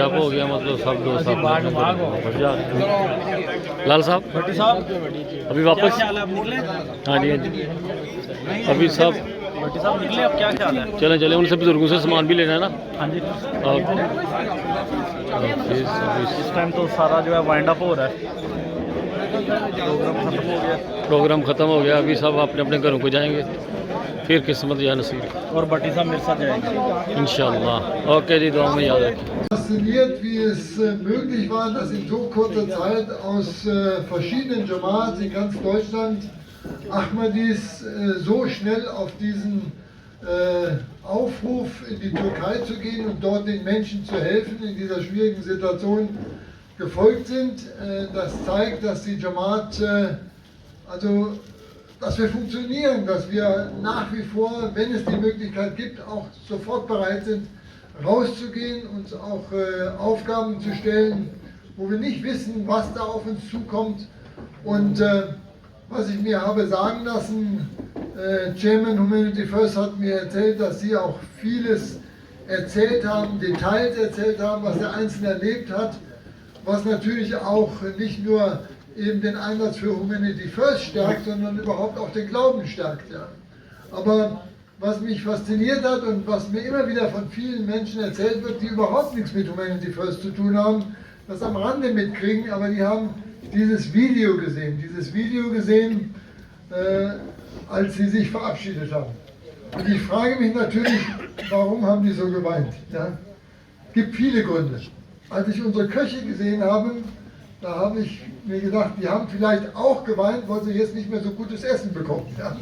Wind up हो गया मतलब सब दोस्त बढ़िया। लाल साहब भट्टी साहब अभी वापस क्या ख्याल है, आप निकले? हाँ जी हाँ जी अभी सब भट्टी साहब निकले, अब क्या ख्याल है? चलें चलें उनसे बुजुर्गों से सामान भी लेना है ना। हाँ जी, अभी इस टाइम तो सारा जो है वाइंड अप हो रहा है, प्रोग्राम खत्म हो गया। अभी सब अपने अपने घरों को जाएंगे, फिर किस्मत या नसीब और भट्टी साहब मेरे साथ जाएंगे इंशाल्लाह। ओके जी, दुआ में याद रखें। Fasziniert, wie es möglich war, dass in so kurzer Zeit aus verschiedenen Jamaats in ganz Deutschland Ahmadis so schnell auf diesen Aufruf in die Türkei zu gehen und dort den Menschen zu helfen in dieser schwierigen Situation gefolgt sind. Das zeigt, dass die Jamaat, dass wir funktionieren, dass wir nach wie vor, wenn es die Möglichkeit gibt, auch sofort bereit sind, rauszugehen, uns auch Aufgaben zu stellen, wo wir nicht wissen, was da auf uns zukommt. Und was ich mir habe sagen lassen, Chairman Humanity First hat mir erzählt, dass Sie auch vieles erzählt haben, Details erzählt haben, was der Einzelne erlebt hat, was natürlich auch nicht nur eben den Einsatz für Humanity First stärkt, sondern überhaupt auch den Glauben stärkt. Ja. Aber was mich fasziniert hat und was mir immer wieder von vielen Menschen erzählt wird, die überhaupt nichts mit Humanity First zu tun haben, das am Rande mitkriegen, aber die haben dieses Video gesehen, als sie sich verabschiedet haben. Und ich frage mich natürlich, warum haben die so geweint? Ja? Es gibt viele Gründe. Als ich unsere Köche gesehen habe, da habe ich mir gedacht, die haben vielleicht auch geweint, weil sie jetzt nicht mehr so gutes Essen bekommen. Ja?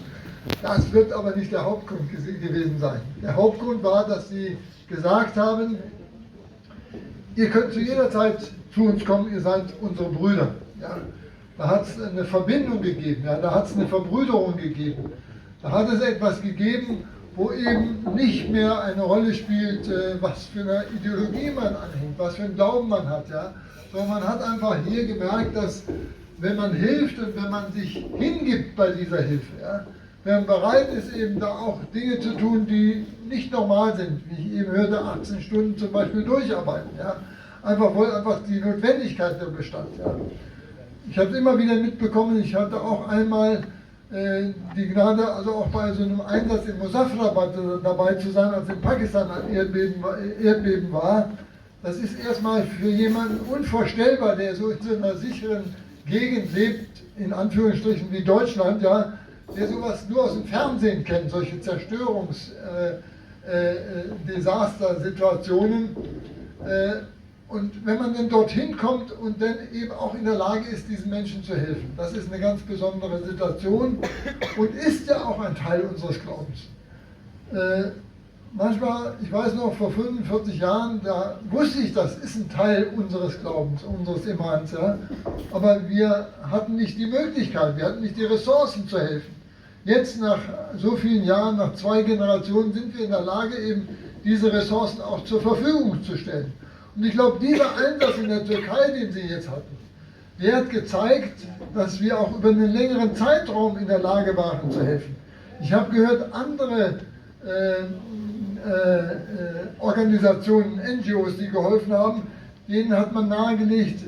Das wird aber nicht der Hauptgrund gewesen sein. Der Hauptgrund war, dass sie gesagt haben, ihr könnt zu jeder Zeit zu uns kommen, ihr seid unsere Brüder. Ja? Da hat es eine Verbindung gegeben, ja? Da hat es eine Verbrüderung gegeben. Da hat es etwas gegeben, wo eben nicht mehr eine Rolle spielt, was für eine Ideologie man anhängt, was für einen Glauben man hat. Ja? Sondern man hat einfach hier gemerkt, dass wenn man hilft und wenn man sich hingibt bei dieser Hilfe, ja, wenn man bereit ist, eben da auch Dinge zu tun, die nicht normal sind, wie ich eben hörte, 18 Stunden zum Beispiel durcharbeiten, ja, weil einfach die Notwendigkeit der bestand. Ja. Ich habe es immer wieder mitbekommen, ich hatte auch einmal die Gnade, also auch bei so einem Einsatz in Muzaffarabad dabei zu sein, als in Pakistan ein Erdbeben war. Das ist erstmal für jemanden unvorstellbar, der so in so einer sicheren Gegend lebt, in Anführungsstrichen wie Deutschland, ja, der sowas nur aus dem Fernsehen kennt, solche Zerstörungsdesaster-Situationen. Und wenn man dann dorthin kommt und dann eben auch in der Lage ist, diesen Menschen zu helfen, das ist eine ganz besondere Situation und ist ja auch ein Teil unseres Glaubens. Manchmal, ich weiß noch, vor 45 Jahren, da wusste ich, das ist ein Teil unseres Glaubens, unseres Imans, ja. Aber wir hatten nicht die Möglichkeit, wir hatten nicht die Ressourcen zu helfen. Jetzt nach so vielen Jahren, nach 2 Generationen, sind wir in der Lage, eben diese Ressourcen auch zur Verfügung zu stellen. Und ich glaube, dieser Einsatz in der Türkei, den Sie jetzt hatten, der hat gezeigt, dass wir auch über einen längeren Zeitraum in der Lage waren zu helfen. Ich habe gehört, andere Organisationen, NGOs, die geholfen haben, denen hat man nahegelegt,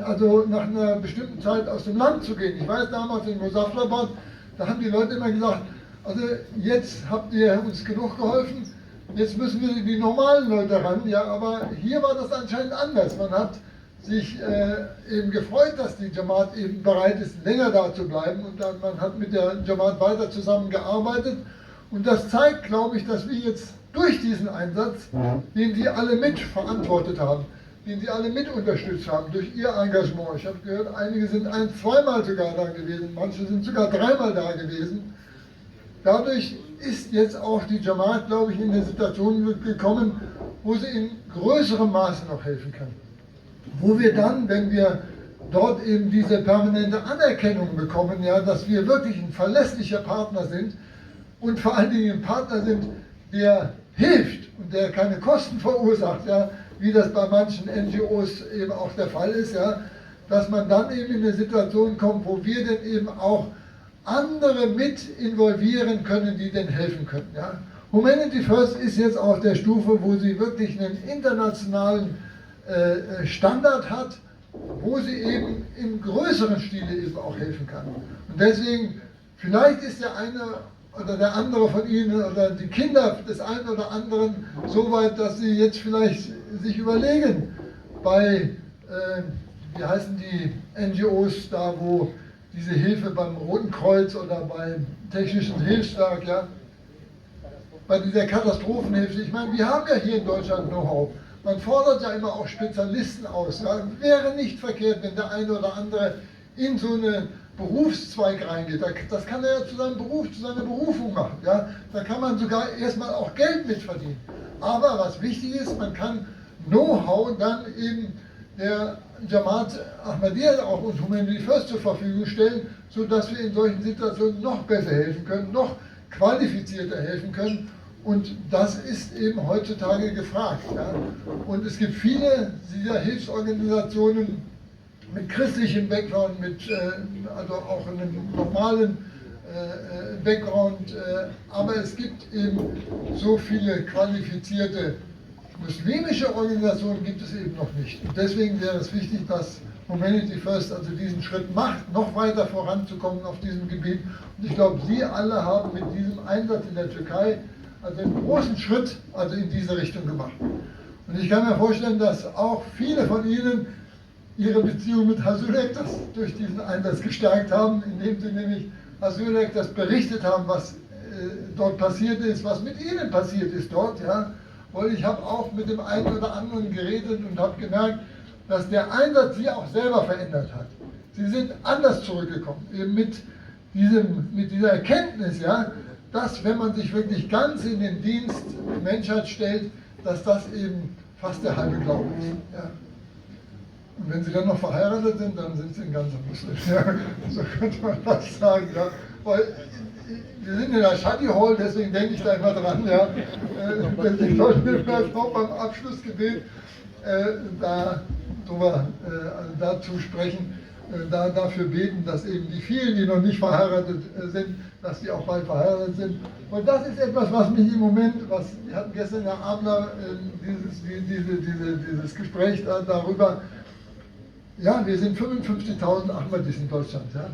also nach einer bestimmten Zeit aus dem Land zu gehen. Ich weiß, damals in Muzaffarabad, da haben die Leute immer gesagt, also jetzt habt ihr uns genug geholfen, jetzt müssen wir die normalen Leute ran. Ja, aber hier war das anscheinend anders. Man hat sich eben gefreut, dass die Jamaat eben bereit ist, länger da zu bleiben, und dann, man hat mit der Jamaat weiter zusammengearbeitet. Und das zeigt, glaube ich, dass wir jetzt durch diesen Einsatz, den Sie alle mit verantwortet haben, den Sie alle mit unterstützt haben, durch Ihr Engagement. Ich habe gehört, einige sind 1-2-mal sogar da gewesen, manche sind sogar 3-mal da gewesen. Dadurch ist jetzt auch die Jamaat, glaube ich, in eine Situation gekommen, wo sie in größerem Maße noch helfen kann. Wo wir dann, wenn wir dort eben diese permanente Anerkennung bekommen, ja, dass wir wirklich ein verlässlicher Partner sind und vor allen Dingen ein Partner sind, der hilft und der keine Kosten verursacht, ja, wie das bei manchen NGOs eben auch der Fall ist, ja, dass man dann eben in eine Situation kommt, wo wir dann eben auch andere mit involvieren können, die denn helfen können. Ja. Humanity First ist jetzt auf der Stufe, wo sie wirklich einen internationalen Standard hat, wo sie eben im größeren Stile eben auch helfen kann. Und deswegen, vielleicht ist der eine oder der andere von Ihnen oder die Kinder des einen oder anderen so weit, dass sie jetzt vielleicht sich überlegen, bei, wie heißen die NGOs da, wo diese Hilfe beim Roten Kreuz oder beim Technischen Hilfswerk, ja, bei dieser Katastrophenhilfe. Ich meine, wir haben ja hier in Deutschland Know-how. Man fordert ja immer auch Spezialisten aus. Ja. Wäre nicht verkehrt, wenn der eine oder andere in so einen Berufszweig reingeht. Das kann er ja zu seinem Beruf, zu seiner Berufung machen. Ja. Da kann man sogar erstmal auch Geld mitverdienen. Aber was wichtig ist, man kann Know-how dann eben der Jamaat Ahmadiyya auch und Humanity First zur Verfügung stellen, sodass wir in solchen Situationen noch besser helfen können, noch qualifizierter helfen können. Und das ist eben heutzutage gefragt. Ja. Und es gibt viele dieser Hilfsorganisationen mit christlichem Background, mit also auch einem normalen Background, aber es gibt eben so viele qualifizierte muslimische Organisationen gibt es eben noch nicht. Und deswegen wäre es wichtig, dass Humanity First also diesen Schritt macht, noch weiter voranzukommen auf diesem Gebiet. Und ich glaube, Sie alle haben mit diesem Einsatz in der Türkei also einen großen Schritt also in diese Richtung gemacht. Und ich kann mir vorstellen, dass auch viele von Ihnen ihre Beziehung mit Hasülek das durch diesen Einsatz gestärkt haben, indem sie nämlich Hasülek das berichtet haben, was dort passiert ist, was mit Ihnen passiert ist dort. Ja. Weil ich habe auch mit dem einen oder anderen geredet und habe gemerkt, dass der Einsatz Sie auch selber verändert hat. Sie sind anders zurückgekommen, eben mit dieser Erkenntnis, ja, dass wenn man sich wirklich ganz in den Dienst der Menschheit stellt, dass das eben fast der halbe Glaube ist. Ja. Und wenn Sie dann noch verheiratet sind, dann sind Sie ein ganzer Muslim. Ja. So könnte man das sagen. Ja. Weil wir sind in der Shadi Hall, deswegen denke ich da immer dran. Ja. Ich sollte vielleicht auch beim Abschlussgebet dazu sprechen, dafür beten, dass eben die vielen, die noch nicht verheiratet sind, dass die auch bald verheiratet sind. Und das ist etwas, was mich im Moment, wir hatten gestern Herr Abner dieses Gespräch darüber, ja, wir sind 55.000 Ahmadis in Deutschland. Ja.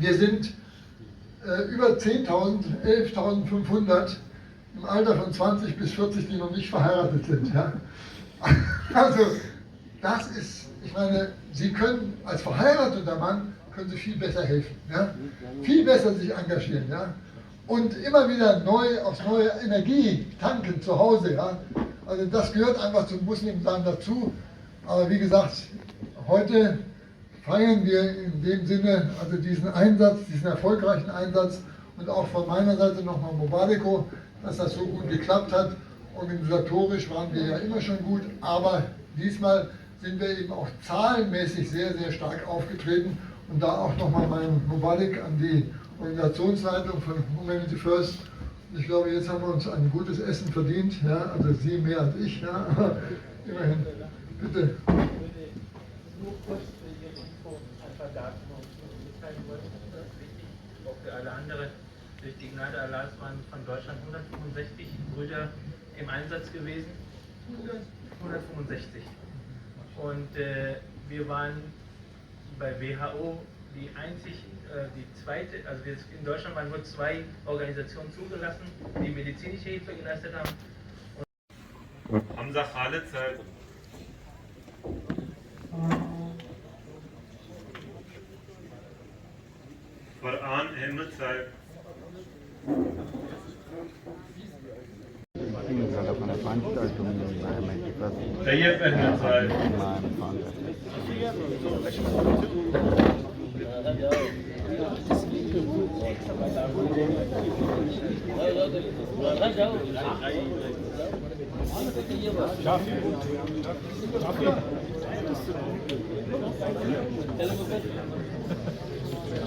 Wir sind über 10.000, 11.500 im Alter von 20 bis 40, die noch nicht verheiratet sind. Ja. Also, das ist, ich meine, Sie können als verheirateter Mann, können Sie viel besser helfen. Ja. Viel besser sich engagieren. Ja. Und immer wieder aufs neue Energie tanken zu Hause. Ja. Also das gehört einfach zum Muslimsein dazu. Aber wie gesagt, heute feiern wir in dem Sinne also diesen Einsatz, diesen erfolgreichen Einsatz und auch von meiner Seite nochmal Mubareko, dass das so gut geklappt hat. Organisatorisch waren wir ja immer schon gut, aber diesmal sind wir eben auch zahlenmäßig sehr, sehr stark aufgetreten. Und da auch nochmal mein Mubarak an die Organisationsleitung von Humanity First. Ich glaube, jetzt haben wir uns ein gutes Essen verdient, ja, also Sie mehr als ich, ja, aber immerhin. Bitte. Nur kurz für Ihre Info ein paar Daten mitteilen wollten, das ist wichtig, auch für alle anderen. Durch die Gnade Allahs waren von Deutschland 165 Brüder im Einsatz gewesen. 165. Und wir waren bei WHO die zweite, also in Deutschland waren nur 2 Organisationen zugelassen, die medizinische Hilfe geleistet haben. Hamza Khalid Sir. Farhan Ahmed Sir. Von der Veranstaltung Tayyip Ahmed Sir.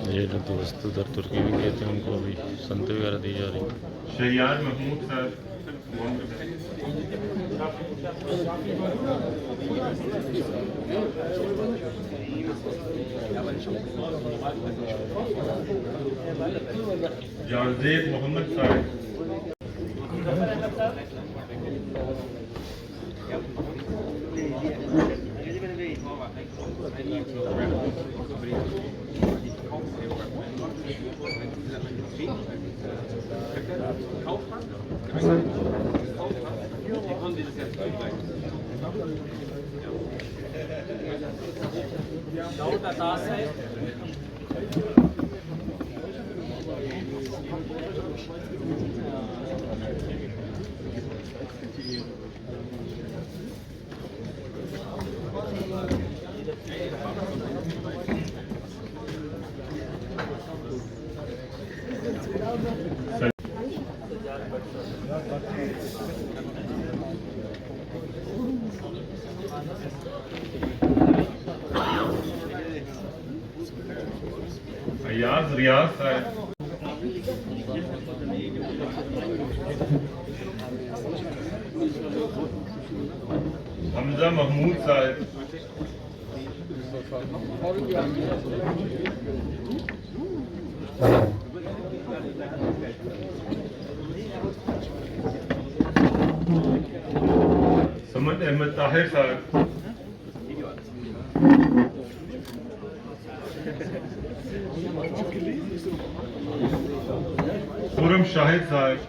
ये जो दोस्त उधर तुर्की में गए थे उनको अभी संत वगैरह दी जा रही Shayyar Mahmood Sir. Janzeb Muhammad Sir. Ayaz रियाज साहब, हमजा महमूद साहब, समद अहमद ताहिर साहब, खुरम शाहिद साहब,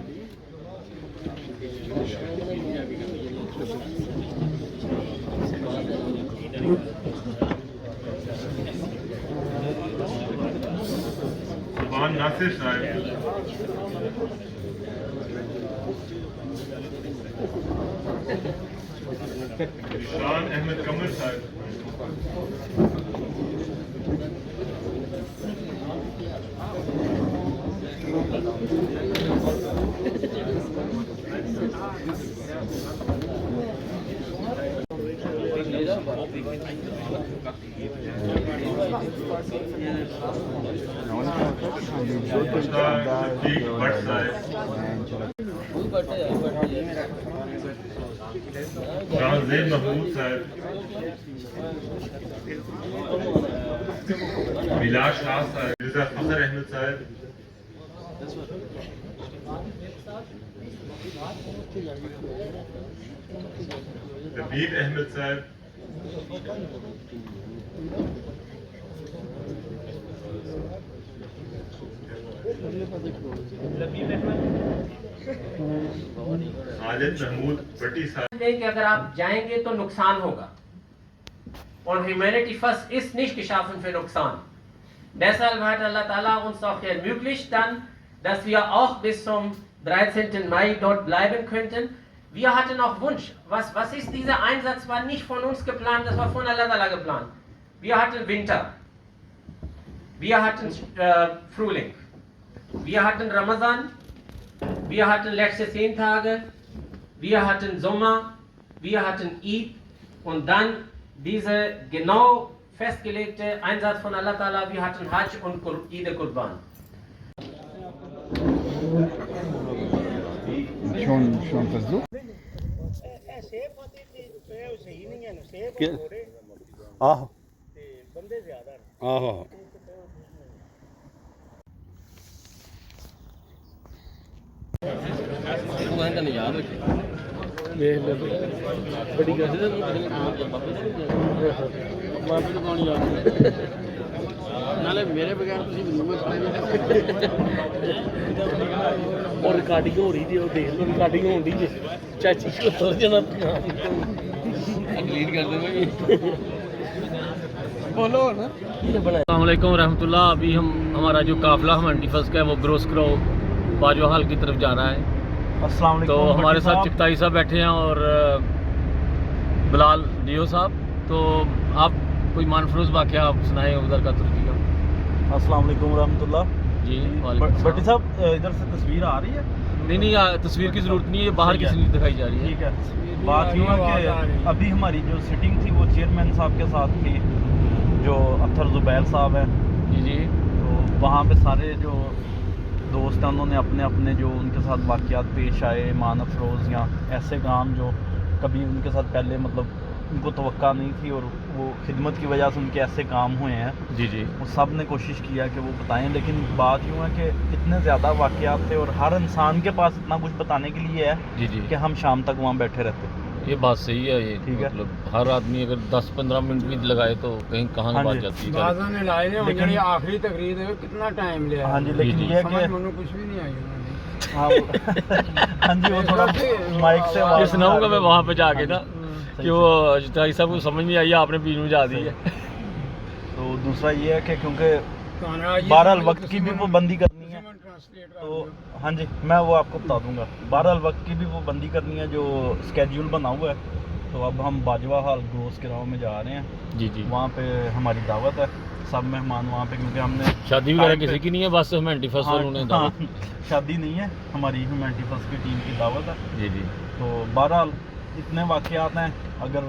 सुभान नासिर साहब, शान अहमद कमर साहब, सिद्दीक भट्ट साहब, शाहजेब महमूद साहब, बिलाल शाह साहब, मिर्जा फखर अहमद साहब, रबीब अहमद साहब, खालिद महमूद भट्टी साहब। कि अगर आप जाएंगे तो नुकसान होगा und Humanity First ist nicht geschaffen für Nuxan. Deshalb hat Allah Ta'ala uns auch ermöglicht dann, dass wir auch bis zum 13. Mai dort bleiben könnten. Wir hatten auch Wunsch. Was ist dieser Einsatz? War nicht von uns geplant, das war von Allah Ta'ala geplant. Wir hatten Winter. Wir hatten Frühling. Wir hatten Ramadan. Wir hatten letzte 10 Tage. Wir hatten Sommer. Wir hatten Eid. Und dann diese genau festgelegte Einsatz von Allah Ta'ala. Wir hatten Hajj und Eid al-Qurban. schon versucht? आहो आहो याद रखे बड़ी नाले मेरे बगैर और रिकॉर्डिंग हो रही थी और देख लो रिकॉर्डिंग हो रही है चाची को तो जना डिलीट कर दो बोलो ना। अस्सलाम वालेकुम रहमतुल्लाह। अभी हमारा जो काफिला मंडी फर्स्ट का है वो ग्रोस क्रो बाजवाहाल की तरफ जा रहा है। अस्सलाम वालेकुम। तो हमारे साथ चिकताई साहब बैठे हैं और बिलाल डियो साहब। तो आप कोई मानफरोज वाक़या आप सुनाएं उधर का तुर्की का। अस्सलाम वालेकुम रहमतुल्लाह जी भट्टी साहब, इधर से तस्वीर आ रही है? नहीं तस्वीर की ज़रूरत नहीं है, बाहर की तस्वीर दिखाई जा रही है। ठीक है। बात यूँ है कि अभी हमारी जो सिटिंग थी वो चेयरमैन साहब के साथ थी, जो अख्तर जुबैर साहब हैं जी जी। तो वहाँ पे सारे जो दोस्त हैं उन्होंने अपने अपने जो उनके साथ वाक़यात पेश आए, मान अफरोज़ या ऐसे काम जो कभी उनके साथ पहले मतलब उनको तवक्का नहीं थी और वो खिदमत की वजह से उनके ऐसे काम हुए हैं जी जी। वो सब ने कोशिश किया कि वो बताएं, लेकिन बात यूँ है कि इतने ज़्यादा वाक़यात थे और हर इंसान के पास इतना कुछ बताने के लिए है जी जी कि हम शाम तक वहाँ बैठे रहते। ये बात सही है ये, ठीक है। मतलब हर आदमी अगर 10-15 मिनट भी लगाए तो कहीं कहाँ हाँ की बात जी। जाती है। बाज़ां ने लाए ने लेकिन- लेकिन आखिरी तकरीर है कितना टाइम लिया। हाँ जी, लेकिन जी, ये है समझ कि मनु कुछ भी नहीं आई उन्होंने। हाँ हाँ जी, वो थोड़ा माइक से ये आवाज़ सुनाऊंगा मैं वहाँ पे जाके ना सही कि वो जुताई साहब को समझ नहीं आई, आपने बीच में जा दी है। तो दूसरा ये है कि क्योंकि तो ये बहरहाल वक्त की भी पाबंदी करनी है, ट्रांसलेट तो हाँ जी मैं वो आपको बता दूंगा। बहरहाल वक्त की भी पाबंदी करनी है, जो स्केड्यूल बना हुआ है। तो अब हम बाजवा हाल ग्रोस के राव में जा रहे हैं। जी जी। वहाँ पे हमारी दावत है, सब मेहमान वहाँ पे, क्योंकि हमने शादी वगैरह टाइम किसी पे- की नहीं है, बस ह्यूमैनिटी फर्स्ट हाँ, वालों ने हाँ, दावत। शादी नहीं है, हमारी ह्यूमैनिटी फर्स्ट की टीम की दावत है। जी जी। तो बहरहाल इतने वाक़यात हैं। अगर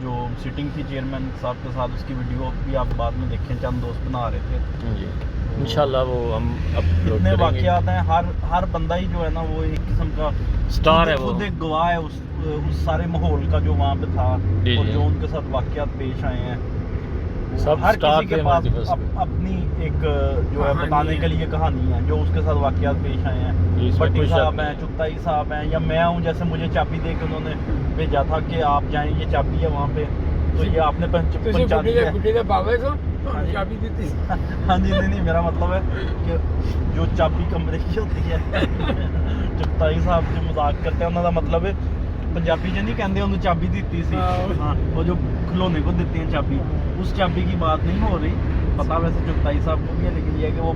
जो सिटिंग थी चेयरमैन साहब के साथ, उसकी वीडियो भी आप बाद में देखें, चंद दोस्त बना रहे थे। जी इंशाल्लाह वो हम अपलोड इतने करेंगे। वाक़यात हैं, हर बंदा ही जो है ना वो एक किस्म का स्टार है वो। खुद एक गवाह है उस सारे माहौल का जो वहाँ पे था, जी, और जी। जो उनके साथ वाक़यात पेश आए हैं। वो सब हर स्टार किसी थे के पास हमारे पास। अपनी एक जो है कहानी बताने है। के लिए कहानी है, जो उसके साथ वाक़यात पेश आए हैं। जी, इसमें भट्टी कोई शक साहब नहीं। हैं, चुगताई साहब हैं, या मैं हूँ, जैसे मुझे चाबी दे के उन्होंने भेजा था कि आप जाएं, ये चाबी है वहाँ पे, तो ये आपने पहचानी है। बुढ़ी दे बाबे तो हाँ जी। चाबी दी थी। हाँ जी, नहीं मेरा मतलब है कि जो चाबी कमरे की होती है चुगताई साहब जो मजाक करते हैं, उन्होंने मतलब है पंजाबी च नहीं कहते उन्होंने चाबी दी सी। हाँ, वो जो खिलौने को देते हैं चाबी, उस चाबी की बात नहीं हो रही। पता वैसे चुगताई साहब को भी है, लेकिन ये है कि वो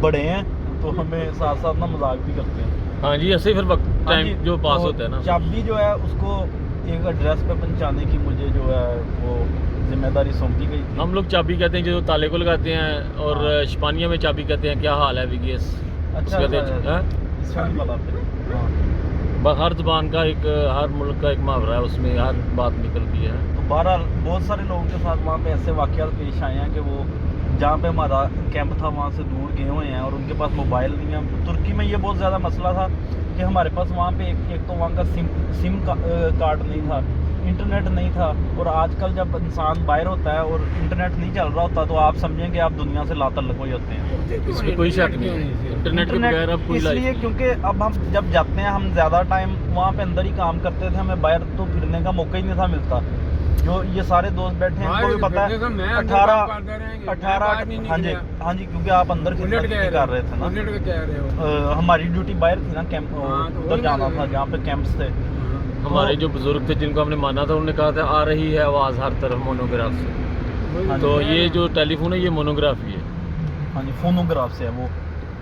बड़े हैं तो हमें साथ साथ ना मजाक भी करते हैं। हाँ जी, ऐसे ही फिर वक्त हाँ जी, टाइम जो पास तो होता है ना। चाबी जो है उसको एक एड्रेस पे पहुंचाने की मुझे जो है वो जिम्मेदारी सौंपी गई थी। हम लोग चाबी कहते हैं जो ताले को लगाते हैं, और हाँ। शिपानिया में चाबी कहते हैं। क्या हाल है विगेस? अच्छा, कहते हैं अच्छा, हाँ? इसका नहीं पता फिर। हाँ। हर ज़बान का एक, हर मुल्क का एक मुहावरा है, उसमें हर बात निकलती है। तो बहरहाल बहुत सारे लोगों के साथ वहाँ पे ऐसे वाक़यात पेश आए हैं कि वो जहाँ पे हमारा कैंप था वहाँ से दूर गए हुए हैं और उनके पास मोबाइल नहीं है। तुर्की में ये बहुत ज़्यादा मसला था कि हमारे पास वहाँ पे एक तो वहाँ का सिम कार्ड नहीं था, इंटरनेट नहीं था। और आजकल जब इंसान बाहर होता है और इंटरनेट नहीं चल रहा होता, तो आप समझें कि आप दुनिया से लातल्लुक़ हो जाते हैं। इसमें कोई शक नहीं है, इंटरनेट के बगैर अब कोई इसलिए लाइफ क्योंकि अब हम जब जाते हैं, हम ज़्यादा टाइम वहाँ पे अंदर ही काम करते थे, हमें बाहर तो फिरने का मौका ही नहीं था मिलता। जो ये सारे दोस्त बैठे हैं इनको भी पता है 18 हाँ जी, हाँ जी, क्योंकि आप अंदर खिदमत नहीं कर रहे थे ना। उलट के कह रहे हो। हमारी ड्यूटी बाहर थी ना, कैंप हाँ, तो उधर वही जाना ना। था जहाँ पे कैंप्स थे। हमारे जो बुजुर्ग थे जिनको हमने माना था, उन्होंने कहा था आ रही है आवाज़ हर तरफ मोनोग्राफ से। हाँ तो जी। ये जो टेलीफोन है ये मोनोग्राफी है। हाँ जी, फोनोग्राफ से है वो,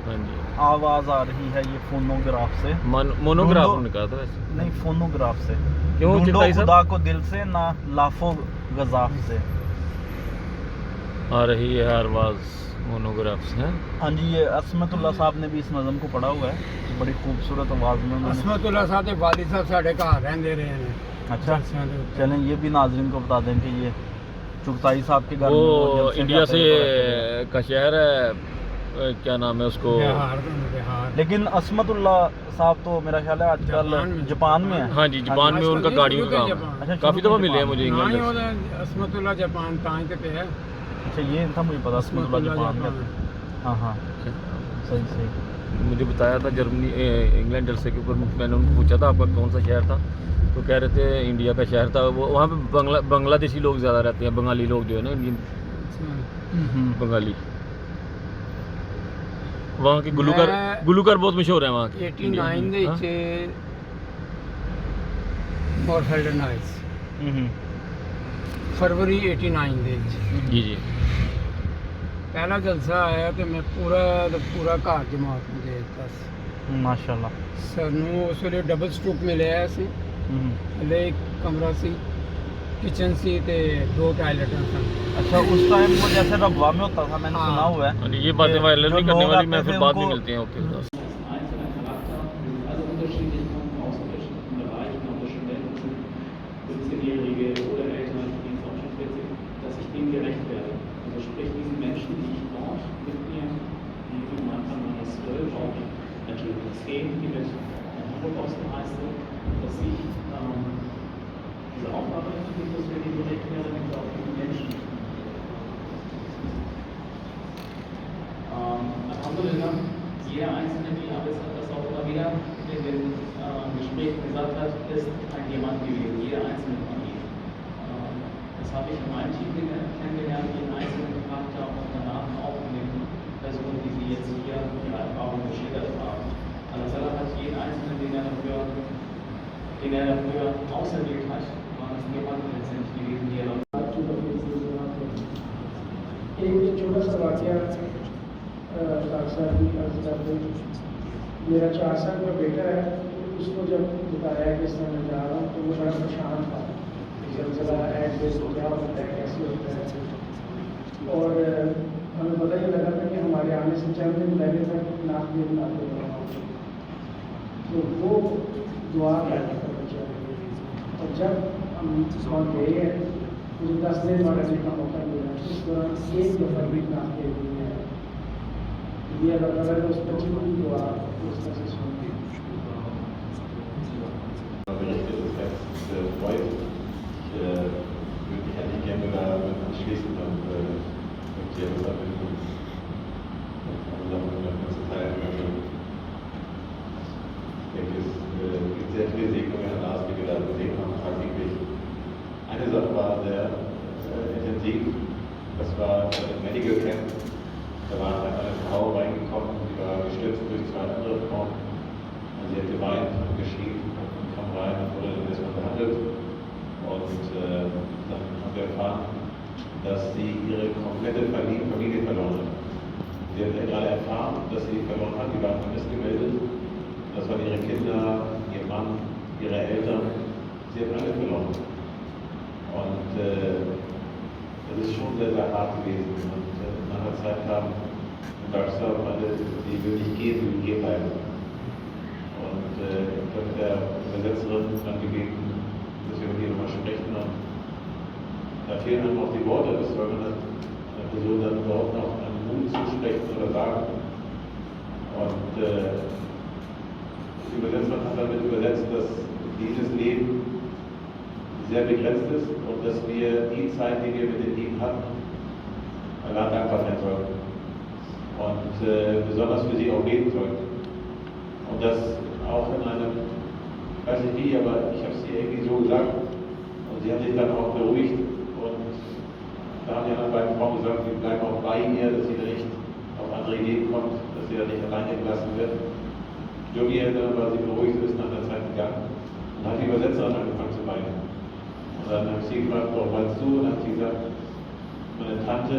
हाँ जी, आवाज़ आ रही है ये फोनोग्राफ से, मोनोग्राफ ढूंढो। उन्होंने कहा था वैसे। नहीं फोनोग्राफ से। क्यों ढूंढो चिंताई साहब? खुदा को दिल से, ना लाफो गजाफ से। आ रही है आवाज़ मोनोग्राफ से। हैं? हाँ जी, ये असमतुल्ला साहब ने भी इस नज़म को पढ़ा हुआ है, बड़ी खूबसूरत आवाज़ में उन्होंने। असमतुल्ला साहब के वालिद साहब साढ़े घर रहंदे रहे हैं। अच्छा, चलें ये भी नाजरीन को बता दें कि ये चुगताई साहब के घर में वो जलसे इंडिया जाते से हैं, तो रहते हैं। का शहर है, क्या नाम है उसको? बिहार। लेकिन असमतुल्ला साहब तो मेरा ख्याल है आजकल जापान में है। हाँ जी, जापान में उनका गाड़ियों का काम है। अच्छा, काफ़ी दफ़ा मिले हैं जापान। मुझे ना ही इंग्लैंड से। होता असमतुल्ला जापान ताई पे है। अच्छा, ये था मुझे पता, असमतुल्ला जापान का। हाँ हाँ, सही सही। मुझे बताया था जर्मनी इंग्लैंड जलसे के ऊपर, मैंने उनको पूछा था आपका कौन सा शहर था, तो कह रहे थे इंडिया का शहर था वो। वहाँ पे बांग्लादेशी लोग ज़्यादा रहते हैं, बंगाली लोग जो है ना, इंडियन बंगाली। वहाँ के गुलूकार बहुत मशहूर है वहाँ के। 89 ਦੇ ਵਿੱਚ ਮੋਰਫੈਲਡਨਾਈਜ਼ ਫਰਵਰੀ 89 ਦੇ ਵਿੱਚ जी जी। ਪਹਿਲਾ ਜਲਸਾ ਆਇਆ ਤੇ ਮੈਂ ਪੂਰਾ ਦਾ ਪੂਰਾ ਘਰ ਜਮਾਤ ਨੂੰ ਦੇ ਦਿੱਤਾ ਸੀ। माशाल्लाह। ਸਾਨੂੰ ਉਸ ਵੇਲੇ ਡਬਲ ਸਟੂਪ ਮਿਲਿਆ ਸੀ, ਥੱਲੇ ਇੱਕ ਕਮਰਾ ਸੀ, किचन सी ते 2 टॉयलेट सन। अच्छा, उस टाइम वो जैसे रबवा में होता था, मैंने हाँ। सुना हुआ है। हाँ जी, ये बातें वायरल जो नहीं करने लोग वाली, आते मैं थे फिर बाद में उनको- मिलते हैं। Okay. Also unterschiedlich aus unterschiedlichen Bereichen, auch Studenten, 17-Jährige oder Eltern, die von schon 40, dass ich dem gerecht werde. Also sprich diesen Menschen, die ich dort mit mir, die am Anfang meines 12 auch natürlich 10, die mit Hamburg ausgereist sind, dass ich diese Aufgabe natürlich, dass wir die gerecht werden, mit auch den Menschen. Alhamdulillah, jeder einzelne habe ich in meinem Team kennengelernt, die einen Einzelnen gemacht haben und danach auch mit den Personen, die Sie jetzt hier ihre Erfahrungen geschildert haben. Allah hat jeden Einzelnen, den er dafür auserwählt hat, waren es niemanden letztendlich gewesen, die er एक छोटा सा वाक़या साहब अर्ज़ कर दूँ मेरा 4 साल का बेटा है उसको जब बताया कि इसमें मैं जा रहा हूँ तो वो बड़ा परेशान था जलज़ला एडवेस्ट क्या होता है कैसे होता है और हमें पता ही लगा था कि हमारे आने से चंद दिन पहले तक नाक में बनाते रहा तो वो दुआ करता था बच्चा और जब हम वहाँ गए हैं मुझे 10 दिन पढ़ने का मौका मिला उस दौरान एक दफ़ा भी नाक के लिए ये अल्लाह ताला ने उस बच्चे को दुआ उस तरह से सुनती freut. Ich würde mich eigentlich gerne damit anschließen und hier was abbilden. Also das ganze Teil. Ich denke, es gibt sehr viele Segnungen an Lars, die wir da gesehen haben, tagtäglich. Eine Sache war sehr intensiv, das war ein Medical Camp. Da war eine Frau reingekommen, die war gestürzt durch 2 andere Frauen. Und sie hat geweint und geschrien und kam rein und wurde dann erstmal behandelt. Und dann haben wir erfahren, dass sie ihre komplette Familie verloren hat. Sie hat gerade erfahren, dass sie verloren hat, die waren vermisst gemeldet. Das waren ihre Kinder, ihr Mann, ihre Eltern. Sie haben alle verloren. Und das ist schon sehr, sehr hart gewesen. Und nach einer Zeit kam ein Darkstar und meinte, sie will nicht gehen, sie will hier bleiben. Und ich habe mit der Übersetzerin dann gebeten, dass wir mit ihr nochmal sprechen. Und da fehlen dann noch die Worte, das soll man einer Person dann überhaupt noch einen Mut zusprechen oder sagen. Und die Übersetzerin hat damit übersetzt, dass dieses Leben sehr begrenzt ist und dass wir die Zeit, die wir mit den Lieben hatten, Allah dankbar sein sollten. Und besonders für sie auch beten sollten. Und das auch in einem, ich weiß nicht wie, aber ich habe es ihr irgendwie so gesagt. Und sie hat sich dann auch beruhigt. Und da haben die anderen beiden Frauen gesagt, wir bleiben auch bei ihr, dass sie nicht auf andere Ideen kommt, dass sie da nicht alleine gelassen wird. Jogi war sie beruhigt, ist nach der Zeit gegangen und hat die Übersetzerin angefangen zu weinen. Und dann habe ich sie gefragt, warum weinst du? Und dann hat sie gesagt, meine Tante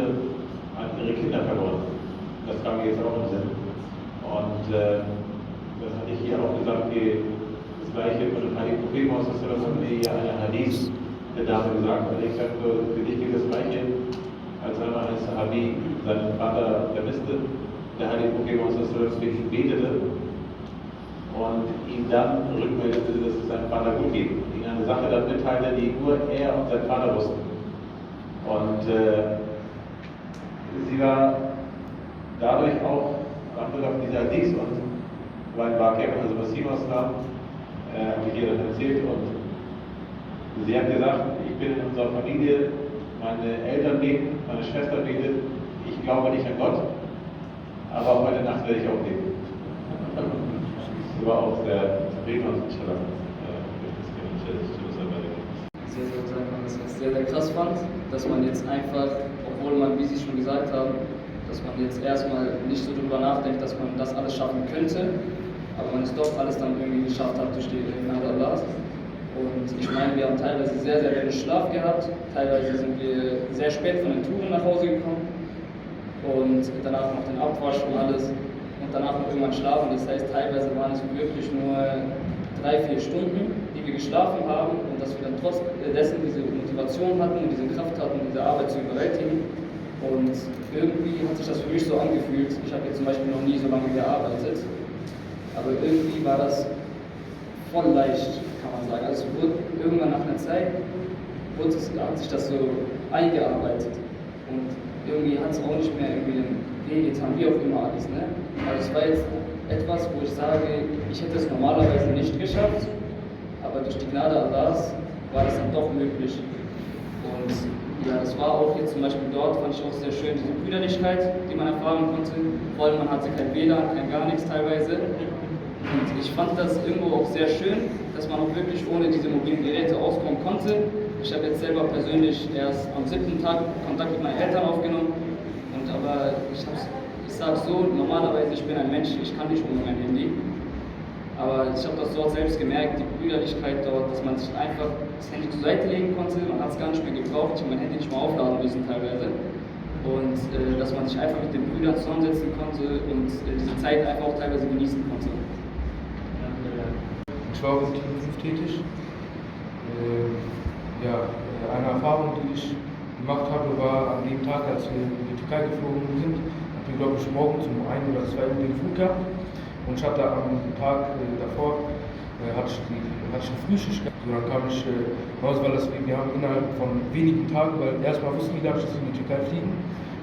hat ihre Kinder verloren. Das kam mir jetzt auch im Sinn. Und das hatte ich hier auch gesagt, das gleiche von dem Hadith Prophet, das hat mir ja eine Hadith der Dame gesagt. Und ich sagte, für dich gilt das gleiche, als einmal ein Sahabi seinen Vater vermisste. Der Hadith Prophet, das für ihn betete und ihm dann rückmeldete, dass es seinem Vater gut geht. Ihm eine Sache dann mitteilte, die nur er und sein Vater wussten. Und sie war dadurch auch auf dieser Hadith und war in Bakem, also was sie auskam, habe ich ihr dann erzählt und sie hat gesagt, ich bin in unserer Familie, meine Eltern beten, meine Schwester betet, ich glaube nicht an Gott, aber heute Nacht werde ich auch beten. Das war auch der Reden aus dem Shalom. Sehr, sehr krass fand, dass man jetzt einfach, obwohl man, wie Sie schon gesagt haben, dass man jetzt erstmal nicht so drüber nachdenkt, dass man das alles schaffen könnte, aber man es doch alles dann irgendwie geschafft hat durch die Gnade Allahs. Und ich meine, wir haben teilweise sehr, sehr wenig Schlaf gehabt, teilweise sind wir sehr spät von den Touren nach Hause gekommen und danach noch den Abwasch und alles und danach noch irgendwann schlafen. Das heißt, teilweise waren es wirklich nur 3-4 Stunden, die wir geschlafen haben und dass wir dann trotz dessen diese Motivation hatten und diese Kraft hatten, diese Arbeit zu überwältigen. Und irgendwie hat sich das für mich so angefühlt. Ich habe jetzt zum Beispiel noch nie so lange gearbeitet, aber irgendwie war das voll leicht, kann man sagen. Also irgendwann nach einer Zeit hat sich das so eingearbeitet und irgendwie hat es auch nicht mehr irgendwie den Weg getan, wie auch immer alles. Ne? Also es war jetzt etwas, wo ich sage, ich hätte es normalerweise nicht geschafft, aber durch die Gnade Allahs war das dann doch möglich. Und ja, das war auch jetzt zum Beispiel dort, fand ich auch sehr schön, diese Brüderlichkeit, die man erfahren konnte. Vor allem, man hatte kein WLAN, kein gar nichts teilweise. Und ich fand das irgendwo auch sehr schön, dass man auch wirklich ohne diese mobilen Geräte auskommen konnte Ich habe jetzt selber persönlich erst am 7. Tag Kontakt mit meinen Eltern aufgenommen. Aber ich sage so, normalerweise ich bin ein Mensch, ich kann nicht ohne mein Handy. Aber ich habe das dort selbst gemerkt, die Brüderlichkeit dort, dass man sich einfach das Handy zur Seite legen konnte, man hat es gar nicht mehr gebraucht, ich habe mein Handy nicht mehr aufladen müssen teilweise. Und dass man sich einfach mit den Brüdern zusammensetzen konnte und diese Zeit einfach auch teilweise genießen konnte. Ich war im Team 5 tätig. Eine Erfahrung, die ich gemacht habe, war an dem Tag, als wir in die Türkei geflogen sind, hatten wir, glaube ich, morgens um 1 oder 2 Uhr den Flug gehabt. Und ich hatte am Tag davor hatte ich eine Frühschicht gehabt. So, dann kam ich raus, weil wir haben innerhalb von wenigen Tagen, weil erstmal wussten wir gar nicht, dass wir in die Türkei fliegen.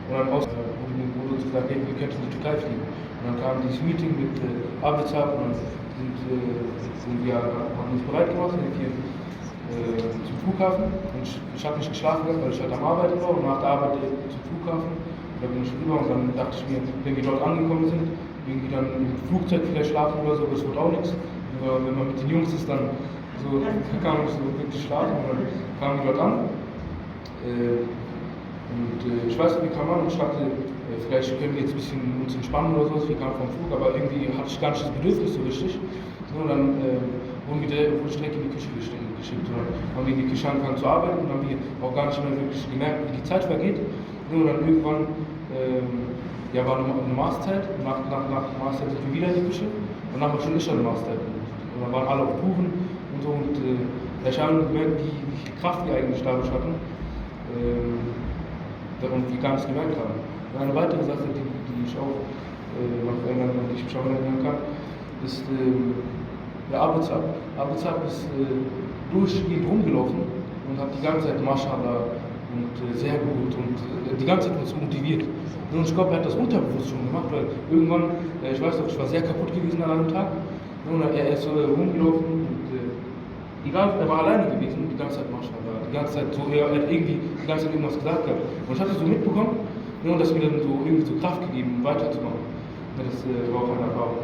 Und dann wurde uns gesagt, hey, wir könnten in die Türkei fliegen. Und dann kam dieses Meeting mit Arbeitsamt und dann haben uns bereit gemacht, sind wir zum Flughafen. Und ich habe nicht geschlafen, weil ich halt am Arbeiten war und nach der Arbeit zum Flughafen. Da bin ich rüber und dann dachte ich mir, wenn wir dort angekommen sind, irgendwie dann im Flugzeug vielleicht schlafen oder so, das wird auch nichts. Aber wenn man mit den Jungs ist, dann so, kann man nicht so wirklich schlafen. Und dann kamen wir dort an. Ich weiß nicht, wie kam an und ich dachte, vielleicht können wir jetzt ein bisschen uns entspannen oder sowas. Wir kamen vom Flug, aber irgendwie hatte ich gar nicht das Bedürfnis so richtig. So, und dann wurde ich direkt in die Küche geschickt. Und dann haben wir in die Küche angefangen zu arbeiten und haben wir auch gar nicht mehr wirklich gemerkt, wie die Zeit vergeht. So, und dann irgendwann war eine Maßzeit. Nach Maßzeit sind wir wieder in die Küche und dann war schon eine Maßzeit. Und dann waren alle auf Kuchen und so. Und ich habe gemerkt, wie viel Kraft wir eigentlich dadurch hatten und wir gar nicht gemerkt haben. Und eine weitere Sache, die ich auch erinnern kann, ist der Abizab. Abizab ist durchgehend rumgelaufen und hat die ganze Zeit Maschallah und sehr gut und die ganze Zeit uns motiviert. Und ich glaube, er hat das unterbewusst schon gemacht, weil irgendwann, ich weiß noch, ich war sehr kaputt gewesen an einem Tag. Und er ist so rumgelaufen und er war alleine gewesen, die ganze Zeit Maschallah. Die ganze Zeit so, er hat irgendwie die ganze Zeit irgendwas gesagt gehabt. Und ich hatte so mitbekommen, und das mir dann so irgendwie so Kraft gegeben, weiterzumachen. Das war auch eine Erfahrung.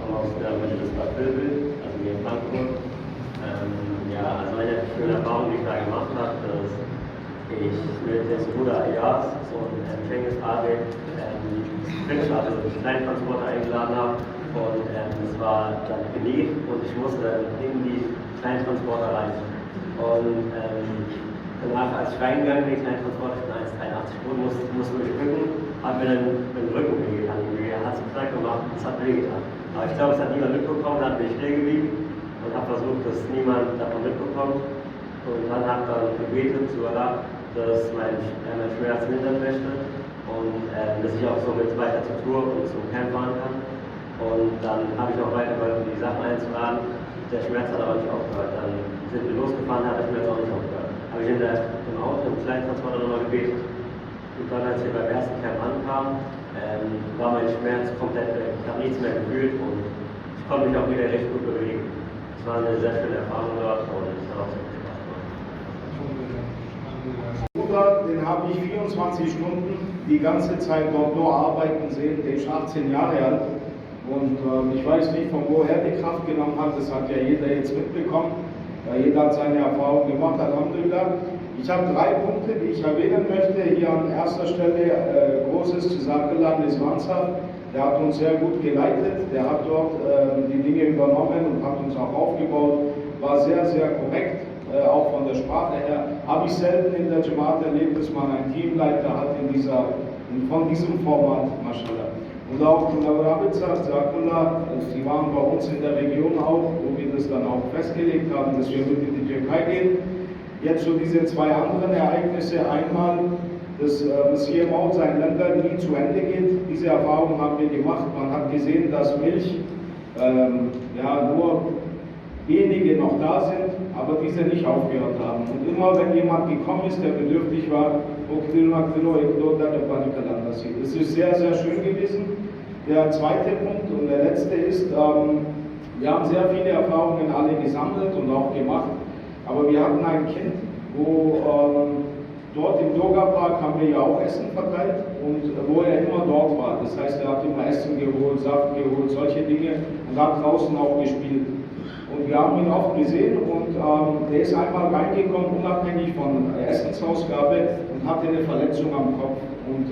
Aus der Mitte des Bad Vilbel, also hier in Frankfurt. Also eine schöne Erfahrung, die ich da gemacht habe, dass ich mit dem Bruder Ayaz und Cengiz Adel also Kleintransporter eingeladen habe. Und es war dann genäht und ich musste dann in die Kleintransporter rein. Und danach, als ich reingegangen bin, Kleintransporter, ich bin 1,83 groß, musste durchrücken, hat mir dann den Rücken wehgetan. Er hat es knack gemacht, es hat wehgetan. Aber ich glaube, es hat niemand mitbekommen, dann bin ich still geblieben und habe versucht, dass niemand davon mitbekommt. Und dann habe ich dann gebetet zu Allah, dass mein Schmerz mindern möchte und dass ich auch somit weiter zur Tour und zum Camp fahren kann. Und dann habe ich auch weiter geholfen, die Sachen einzuladen. Der Schmerz hat aber nicht aufgehört. Dann sind wir losgefahren, hat der Schmerz auch nicht aufgehört. Habe ich im Auto, im Kleintransporter nochmal gebetet. Und dann, als wir beim ersten Camp ankamen, war mein Schmerz komplett weg. Ich habe nichts mehr gefühlt und ich konnte mich auch wieder recht gut bewegen. Es war eine sehr schöne Erfahrung dort und es hat auch sehr viel Spaß gemacht. Den habe ich 24 Stunden die ganze Zeit dort nur arbeiten sehen. Der ist 18 Jahre alt. Und ich weiß nicht, von woher die Kraft genommen hat, das hat ja jeder jetzt mitbekommen. Jeder hat seine Erfahrung gemacht, Alhamdulillah. Ich habe 3 Punkte, die ich erwähnen möchte. Hier an erster Stelle großes Jazakallah Niswanza. Der hat uns sehr gut geleitet, der hat dort die Dinge übernommen und hat uns auch aufgebaut. War sehr, sehr korrekt, auch von der Sprache her. Habe ich selten in der Jamaat erlebt, dass man einen Teamleiter hat von diesem Format, Mashallah. Und auch Rabitza, Zakullah, die waren bei uns in der Region auch, wo wir das dann auch festgelegt haben, dass wir mit in die Türkei gehen. Jetzt so diese 2 anderen Ereignisse. Einmal, dass Monsieur Maud sein Länder nie zu Ende geht. Diese Erfahrung haben wir gemacht. Man hat gesehen, dass Milch nur wenige noch da sind, aber diese nicht aufgehört haben. Und immer wenn jemand gekommen ist, der bedürftig war, das ist sehr, sehr schön gewesen. Der zweite Punkt und der letzte ist, wir haben sehr viele Erfahrungen alle gesammelt und auch gemacht, aber wir hatten ein Kind, wo dort im Yoga-Park haben wir ja auch Essen verteilt und wo er immer dort war. Das heißt, er hat immer Essen geholt, Saft geholt, solche Dinge und hat draußen auch gespielt. Und wir haben ihn oft gesehen und der ist einmal reingekommen, unabhängig von der Essensausgabe und hatte eine Verletzung am Kopf. Und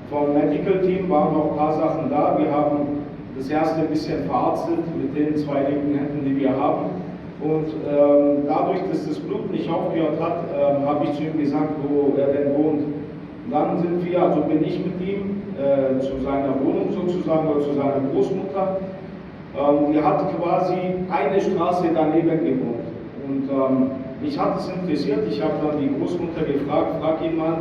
vom Medical Team waren noch ein paar Sachen da. Wir haben das erste ein bisschen verarztet mit den 2 linken Händen, die wir haben. Und dadurch, dass das Blut nicht aufgehört hat, habe ich zu ihm gesagt, wo er denn wohnt. Und dann sind wir, also bin ich mit ihm zu seiner Wohnung sozusagen oder zu seiner Großmutter. Er hat quasi eine Straße daneben gewohnt. Und mich hat es interessiert. Ich habe dann die Großmutter gefragt, frag ihn mal,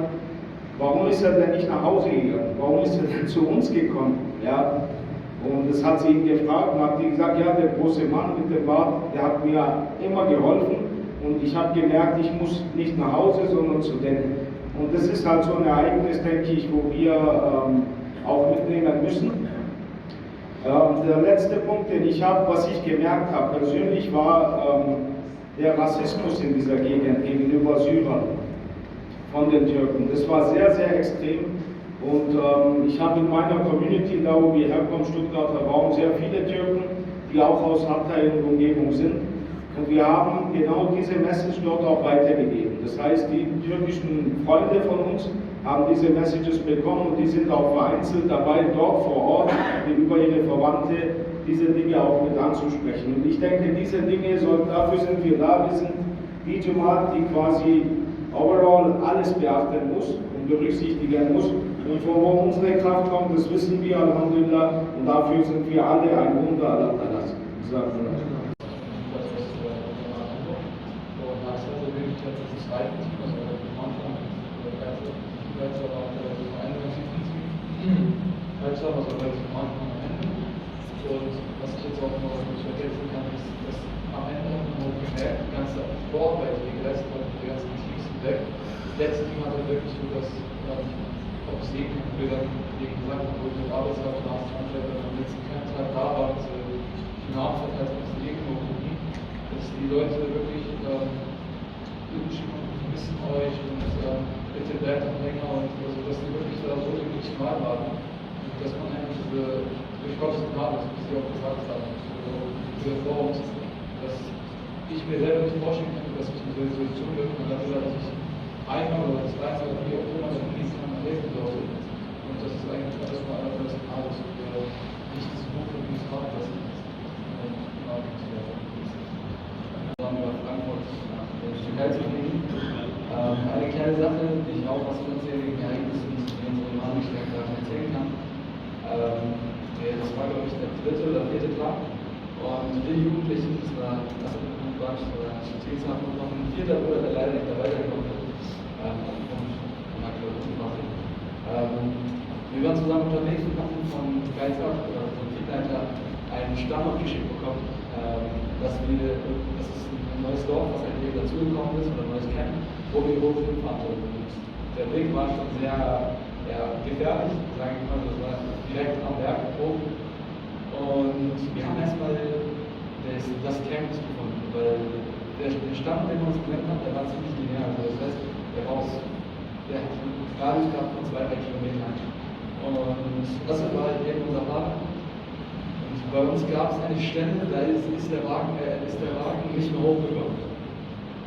warum ist er denn nicht nach Hause gegangen? Warum ist er denn zu uns gekommen? Ja. Und das hat sie ihn gefragt und hat die gesagt, ja, der große Mann mit dem Bart, der hat mir immer geholfen und ich habe gemerkt, ich muss nicht nach Hause, sondern zu denen. Und das ist halt so ein Ereignis, denke ich, wo wir auch mitnehmen müssen. Der letzte Punkt, den ich habe, was ich gemerkt habe persönlich, war der Rassismus in dieser Gegend gegenüber Syrern von den Türken. Das war sehr, sehr extrem. Und ich habe in meiner Community, da wo wir herkommen, Stuttgarter Raum, sehr viele Türken, die auch aus Hatay und Umgebung sind. Und wir haben genau diese Message dort auch weitergegeben. Das heißt, die türkischen Freunde von uns haben diese Messages bekommen und die sind auch vereinzelt dabei, dort vor Ort über ihre Verwandte diese Dinge auch mit anzusprechen. Und ich denke, diese Dinge, dafür sind wir da. Wir sind die Jamaat, die quasi overall alles beachten muss und berücksichtigen muss. Und von wo unsere Kraft kommt, das wissen wir, Alhamdulillah, und dafür sind wir alle ein Wunder, Allah Ta'ala. Und was ich jetzt auch noch vergessen kann, ist, dass am Ende nur gemerkt, die ganze Vorarbeit, die geleistet hat, die ganzen Teams sind weg. Das letzte Team hatte wirklich so, dass ob es eben wieder gegen gesagt hat, wo ich den Arbeitskraft nachfrage, wenn am letzten Tag da war, die Nachverteilung auf die Gegend gucken, dass die Leute wirklich wünschen und vermissen euch und bitte bleibt noch länger und also, dass die wirklich da so emotional waren. Und dass man einfach durch Gottes Gnade, wie Sie auch gesagt haben, diese Form, dass ich mir selber nicht vorstellen kann, dass ich in dieser Situation bin und dafür, dass ich einmal oder das weiß oder wie auch immer dann dies an mein Leben sollte. Und das ist eigentlich alles nur einer Gottes Gnade, dass wir nicht das Buch von uns haben lassen. Dann über Frankfurt nach der Türkei zu fliegen. Eine kleine Sache, die ich auch aus unzähligen Ereignissen in unserem Nachrichten erzählen kann. Das war, glaube ich, der 3. oder 4. Tag. Und wir Jugendlichen, das war ein Quatsch, oder ein Zielshafen und noch ein 4. Bruder, der leider nicht dabei gekommen ist. Wir waren zusammen unterwegs und hatten von Geizhard oder vom Feedleiter einen Stamm abgeschickt bekommen. Das ist ein neues Dorf, was halt eben dazugekommen ist, oder ein neues Camp, wo wir hoch hinfahren sollten. Der Weg war schon sehr gefährlich, sage ich mal, das war direkt am Berg hoch. Und wir haben erstmal das Camp gefunden, weil der Stamm, den wir uns gelernt haben, der war ziemlich linear. Also das heißt, der hat einen Radius gehabt von 2-3 Kilometern. Und das war halt eben unser Fahrer. Und bei uns gab es eine Stelle, da ist der Wagen nicht mehr hochgekommen.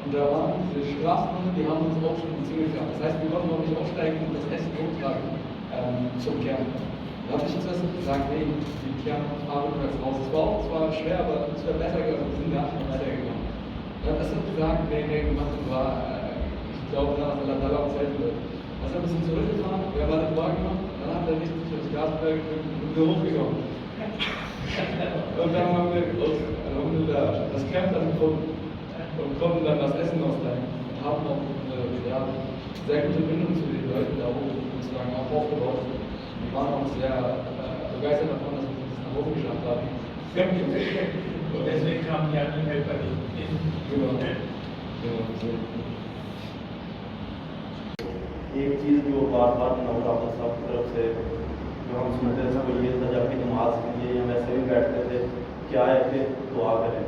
Und da waren diese Straßen, die haben uns auch schon zugefahren. Das heißt, wir konnten noch nicht aufsteigen und das Essen hochtragen zum Kern. Da habe ich zuerst gesagt, nee, die Kernfahrt rückwärts raus. Es war auch zwar schwer, aber es wäre besser gegangen, wir sind gar nicht mehr weitergegangen. Dann hat er gesagt, nee, gemacht und war, ich glaube, da hat Allah uns helfen wird. Dann ist er ein bisschen zurückgefahren, wir haben alle Wagen gemacht, dann hat er richtig aufs Gasberg und wir hochgekommen. Und dann haben wir das Camp dann gefunden und konnten dann das Essen ausleihen und haben auch eine sehr gute Bindung zu den Leuten da oben sozusagen auch aufgebaut. Wir waren auch sehr begeistert davon, dass wir das nach oben geschafft haben. Und deswegen kamen die anderen Helfer nicht. Genau. एक चीज़ जो बार बार नमूना अपने सब की तरफ से जो हम सुनते थे वो ये था जब भी नमाज के लिए या वैसे भी बैठते थे क्या है कि दुआ करें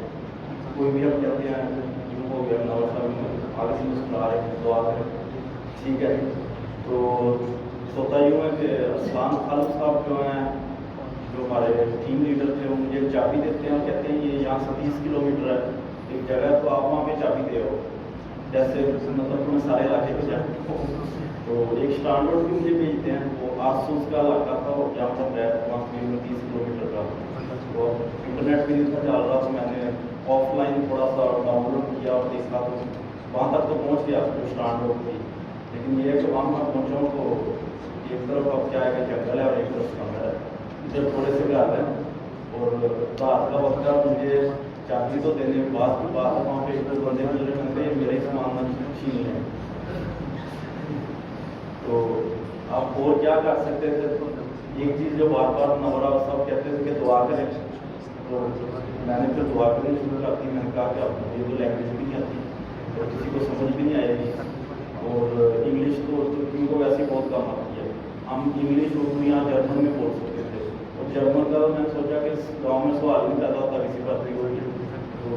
कोई भी हम कहते हैं जिनको भी हम नवाज साहब आगे से मुस्कुरा रहे हैं दुआ करें ठीक है, तो होता यूँ है कि असलाम खालिद साहब जो हैं, जो हमारे टीम लीडर थे, वो मुझे चाबी देते हैं और कहते हैं ये यहाँ से 30 किलोमीटर है एक जगह, तो आप वहाँ पे चाबी दे आओ, जैसे मतलब तुम्हें सारे इलाके पे जाए। तो एक स्टैंडर्ड भी मुझे भेजते हैं, वो 800 का इलाका था और जहाँ पर है वहाँ से 30 किलोमीटर का। तो इंटरनेट भी नहीं था चल रहा, तो मैंने ऑफलाइन थोड़ा सा डाउनलोड किया और देखा, तो वहाँ तक तो पहुँच गया जो स्टैंडर्ड थी। लेकिन ये है कि वहाँ मैं पहुँचा हूँ तो एक तरफ अब क्या है कि जंगल है और एक तरफ समंदर है, इधर थोड़े से घर है और रात का वक्त है। मुझे चाबी तो देने के बाद की बात है, वहाँ पे एक दो बंदे मिल रहे हैं, मेरे सामान में छीन है। तो आप और क्या कर सकते थे? तो एक चीज़ जो बार बार नवरा साहब कहते थे कि दुआ करें, तो मैंने फिर दुआ करनी शुरू कर दी। मैंने कहा कि अब मुझे तो लैंग्वेज भी नहीं आती और किसी को समझ भी नहीं आएगी, और इंग्लिश तो तुर्कियों को वैसे बहुत कम आती है। हम इंग्लिश उर्दू यहाँ जर्मन में बोल सकते थे, और जर्मन का मैंने सोचा कि इस गाँव में सवाल नहीं पैदा होता किसी बात की होगी, तो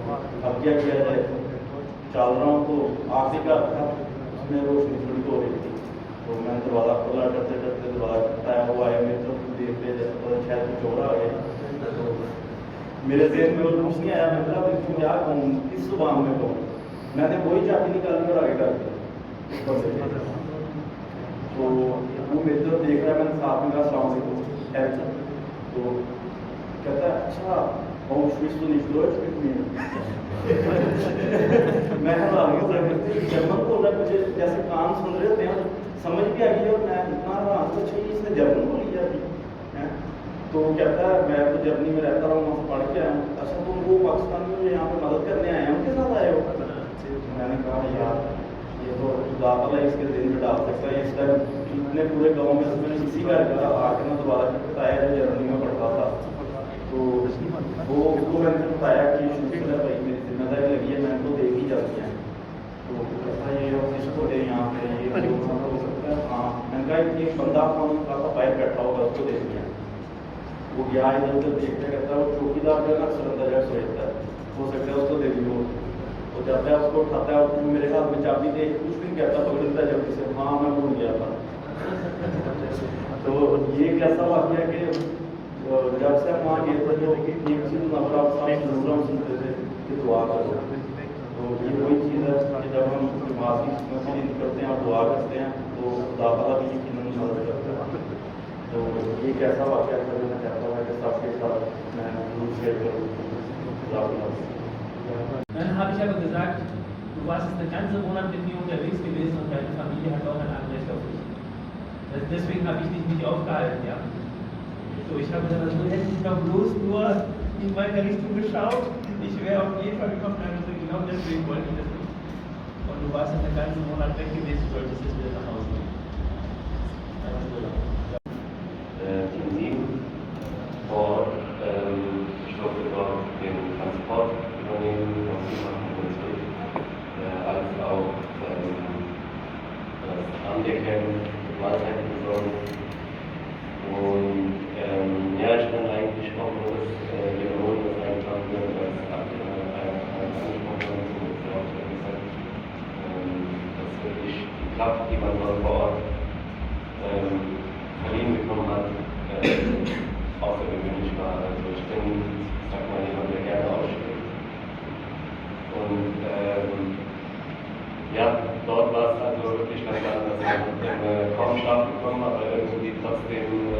अब क्या किया जाए। चल रहा हूँ तो आखिरी का था, उसमें रोशनी थोड़ी हो रही थी, तो मैंने दरवाज़ा खोला, डरते डरते दरवाज़ा खटखटाया, वो आया मेरे तरफ देख पे, जैसे पता शायद कुछ हो रहा है। तो मेरे जेहन में वो कुछ नहीं आया, मैं कहा तुम क्या कहूँ, किस जुबान में कहूँ। मैंने वही चाबी निकाली और आगे कर दी। तो वो मेरे तरफ देख रहा है, मैंने साथ में कहा अस्सलाम वालेकुम हेल्थ, तो कहता है अच्छा और स्विच तो निकलो मैं जर्मन बोल रहा है, मुझे जैसे कान सुन रहे होते हैं समझ भी आ गई, और मैं इतना हैरान तो अच्छा इसने जर्मन बोली जाती है। तो कहता है मैं तो जर्मनी में रहता रहा हूँ, वहाँ से पढ़ के आया हूँ। अच्छा तुम वो पाकिस्तानी में यहाँ पे मदद करने आए हैं, उनके साथ आए हो? मैंने कहा यार ये तो खुदा ताला इसके दिन में डाल सकता है। इस टाइम इतने पूरे गाँव में मैंने किसी का आके ना दोबारा बताया जो जर्मनी में पढ़ता था, तो वो उसको मैंने बताया कि शुक्र है भाई मेरी जिम्मेदारी लगी है, मैंने तो देख ही जाती है। तो कहता ये इसको दे यहाँ पे ये हो सकता है। हाँ मैंने कहा एक बंदा था बाहर बैठा होगा, उसको देख लिया। वो गया इधर उधर देखते, कहता है वो चौकीदार जो है ना अक्सर अंदर जगह सोचता है, हो सकता है उसको दे दियो। वो जाता है उसको उठाता है, और मेरे हाथ में चाबी दे, कुछ भी नहीं कहता, पकड़ता है जल्दी से, हाँ मैं भूल गया था। तो ये एक ऐसा वाक़या है कि जब से हम वहाँ गए थे तो एक चीज़ नंबर आप जरूर हम सुनते थे कि दुआ करो। तो ये वही चीज़ है कि जब हम मासी से निकलते हैं और दुआ करते हैं तो खुदा ताला भी यकीनन मदद करता है। तो ये एक ऐसा वाक़या था जो मैं चाहता था कि सबके साथ मैं जरूर शेयर करूँ। Dann habe ich aber gesagt, du warst jetzt einen ganzen Monat mit mir unterwegs gewesen und deine Familie hat auch ein Anrecht auf dich. Deswegen habe ich dich nicht aufgehalten, ja. So, ich habe gesagt, du hättest dich doch bloß nur in meine Richtung geschaut. Ich wäre auf jeden Fall gekommen, also genau deswegen wollte ich das nicht. Und du warst jetzt einen ganzen Monat weg gewesen, du solltest jetzt wieder nach Hause gehen. Team 7 vor, ich durfte dort den Transport übernehmen, als auch das Andecken, Mahlzeiten besorgen. Und ja, ich bin eigentlich auch nur das wiederholen, das einfach nur das angesprochen haben, dass wirklich die Kraft, die man dort vor Ort verliehen bekommen hat, außergewöhnlich war. Also ich bin, sag mal, jemand, der gerne aussteht. Und ja, dort war es also wirklich ganz anders. Man hat kaum Schlaf bekommen, aber irgendwie trotzdem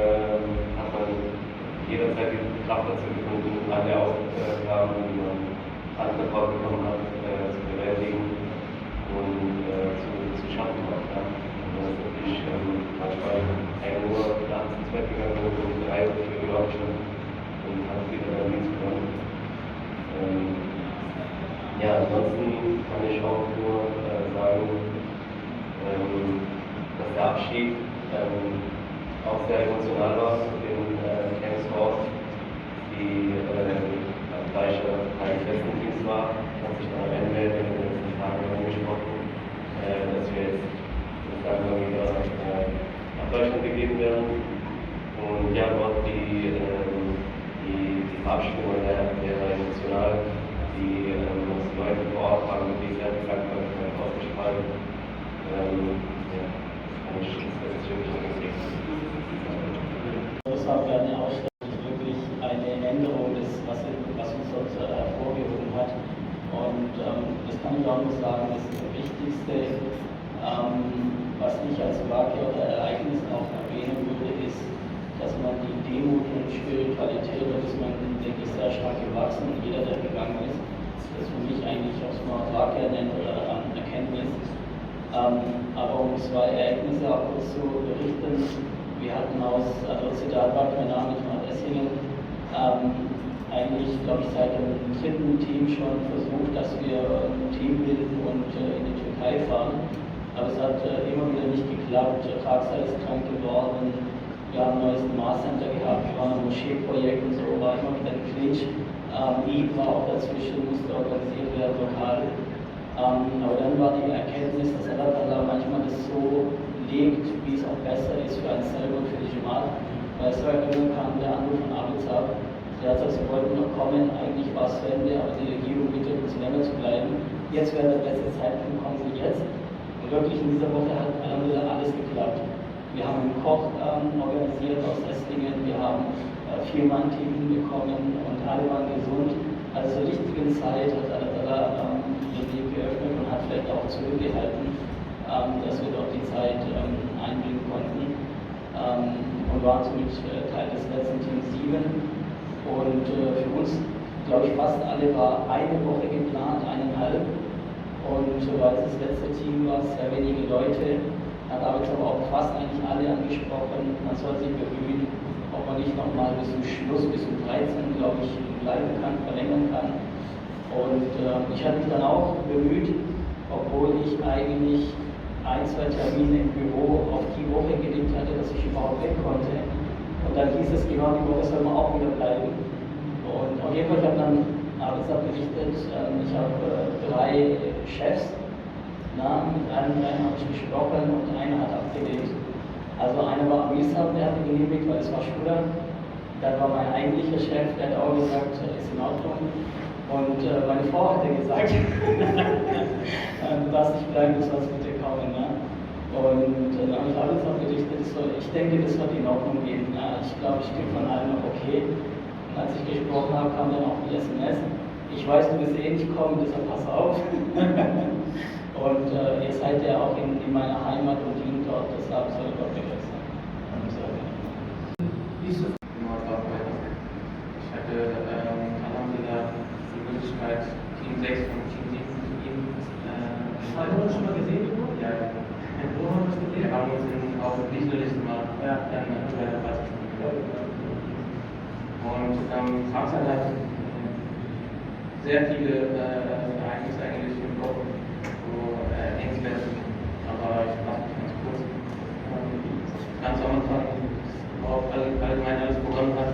hat man jederzeit die Kraft dazu gefunden, alle Aufgaben, die man anvertraut bekommen hat, zu bewältigen und zu schaffen. Ja. Und das ist wirklich manchmal 1 Uhr nachts ins Bett gegangen, um 3 oder 4 Uhr aufgestanden und hat wieder beim Dienst begonnen. Ja, ansonsten kann ich auch nur sagen, dass der Abschied auch sehr emotional war mit den Camps vor Ort, die gleiche Festendienst war, hat sich dann am Ende in den letzten Tagen angesprochen, dass wir jetzt sozusagen wieder nach Deutschland gegeben werden und ja, dort die Verabschiedung der emotional. Die Leute vor Ort waren wirklich sehr dankbar ausgestrahlt. Ja, Abu Dhabi eine Ausstellung, wirklich eine Änderung des, was uns dort hervorgehoben hat. Und das kann ich auch nur sagen, das Wichtigste, was ich als Waage oder Ereignis auch erwähnen würde, ist, dass man die Demut und Spiritualität, da ist man, denke ich, sehr stark gewachsen und jeder, der gegangen ist, das für mich eigentlich auch so eine Waage nennt oder an Erkenntnis. Aber um zwei Ereignisse auch kurz zu berichten, wir hatten aus Zitatwag, mein Name ist Matt Essingen, eigentlich, glaube ich, seit dem dritten Team schon versucht, dass wir ein Team bilden und in die Türkei fahren. Aber es hat immer wieder nicht geklappt. Traxler ist krank geworden, wir haben ein neues Maßcenter gehabt, wir waren ein Moscheeprojekt und so, war immer wieder ein Clinch. Eid war auch dazwischen, musste organisiert werden lokal. Aber dann war die Erkenntnis, dass Allah manchmal das so legt, wie es auch besser ist für einen selber und für die Jamaat. Weil es war irgendwann kam der Anruf von Abizab, der hat gesagt, sie wollten noch kommen, eigentlich war es Ende, aber die Regierung bittet uns länger zu bleiben. Jetzt wäre der beste Zeitpunkt, kommen sie jetzt. Und wirklich in dieser Woche hat alles geklappt. Wir haben einen Koch organisiert aus Esslingen, wir haben 4-Mann-Team hinbekommen und alle waren gesund. Also zur richtigen Zeit hat Allah den Weg geöffnet und hat vielleicht auch zurückgehalten, dass wir dort die Zeit einbringen konnten. Und waren somit Teil des letzten Teams 7. Und für uns, glaube ich, fast alle war eine Woche geplant, 1,5. Und weil es das letzte Team war, sehr wenige Leute, hat aber auch fast eigentlich alle angesprochen, man soll sich bemühen, ob man nicht nochmal bis zum Schluss, bis um 13, glaube ich, bleiben kann, verlängern kann. Und ich hatte mich dann auch bemüht, obwohl ich eigentlich 1-2 Termine im Büro auf die Woche gelegt hatte, dass ich überhaupt weg konnte. Und dann hieß es, genau die Woche soll man auch wieder bleiben. Und auf jeden Fall, ich habe dann Abizab berichtet, ich habe 3 Chefs, mit einem habe ich gesprochen und einer hat abgelehnt. Also einer war Amisab, der hatte genehmigt, weil es war Schüler. Dann war mein eigentlicher Chef, der hat auch gesagt, ist in Ordnung. Und meine Frau hatte gesagt, du darfst nicht bleiben, du sollst bitte kommen. Ne? Und dann habe ich alles berichtet, ich denke, das wird in Ordnung gehen. Ja? Ich glaube, ich kriege von allen noch okay. Und als ich gesprochen habe, kam dann auch die SMS. Ich weiß, du wirst eh nicht kommen, deshalb pass auf. Und ihr seid ja auch in meiner Heimat und dient dort, deshalb soll Gott gegrüßt sein. Ich hatte Alhamdulillah die Möglichkeit, Team 6 und Team 7 zu gehen. Haben wir uns schon mal gesehen? Ja. Wo haben wir uns gesehen? Wir haben uns auf dem Lichterlisten mal dann bei der Party gespielt. Und Frankreich hat sehr viele Ereignisse eigentlich im Kopf, so Ängste, aber ich mache es ganz kurz. Ganz am Anfang, auch allgemein alles Programm hat,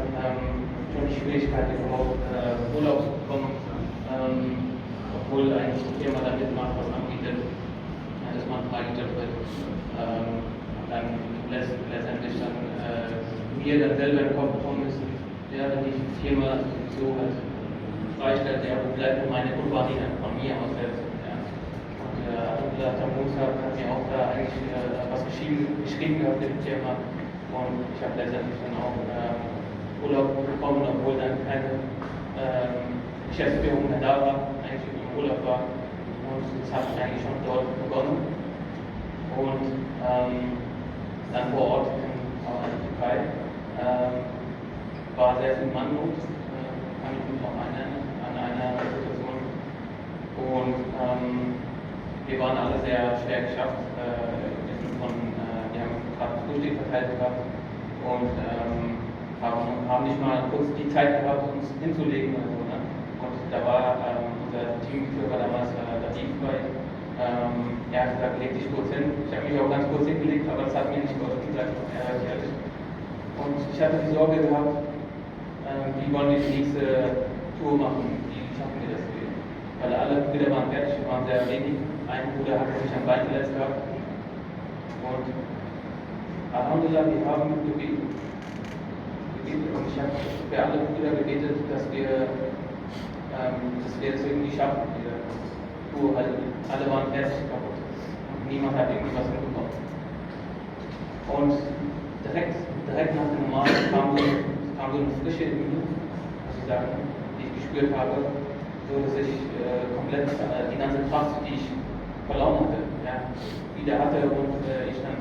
schon die Schwierigkeiten überhaupt Urlaub zu bekommen, obwohl eigentlich die Firma da mitmacht, was anbietet, dass man freigestellt wird. Dann letztendlich dann mir dann selber in den Kopf gekommen ist, ja, wenn die Firma so halt freistellt, ja, wo bleibt meine Urban von mir aus selbst. Ja. Und der Musa hat mir auch da eigentlich was geschrieben gehabt in der Firma. Und ich habe letztendlich dann auch Urlaub bekommen, obwohl dann keine Geschäftsführung mehr da war, eigentlich im Urlaub war. Und das hat eigentlich schon dort begonnen. Und dann vor Ort in der Türkei war sehr viel Mannut, kann ich mich auch erinnern, an einer Situation. Und wir waren alle sehr schwer geschafft. Wir haben gerade Frühstück verteilt gehabt und haben nicht mal kurz die Zeit gehabt, uns hinzulegen. Also, ne? Und da war unser Teamführer damals Latif bei. Er hat gesagt, leg dich kurz hin. Ich habe mich auch ganz kurz hingelegt, aber das hat mir nicht geholfen, sagt er ehrlich. Und ich hatte die Sorge gehabt, wie wollen wir die nächste Tour machen, wie schaffen wir das? Weil alle Brüder waren fertig, wir waren sehr wenig. Ein Bruder hatte sich am Bein verletzt gehabt. Und Alhamdulillah, wir haben gebetet. Und ich habe für alle Brüder gebetet, dass wir das irgendwie schaffen, diese Tour, weil alle waren fertig kaputt. Und niemand hat irgendwie was hinbekommen. Und direkt nach dem Normalen kam so eine Frische in mir, muss ich sagen, die ich gespürt habe, so dass ich komplett die ganze Kraft, die ich verloren hatte, ja, wieder hatte und ich dann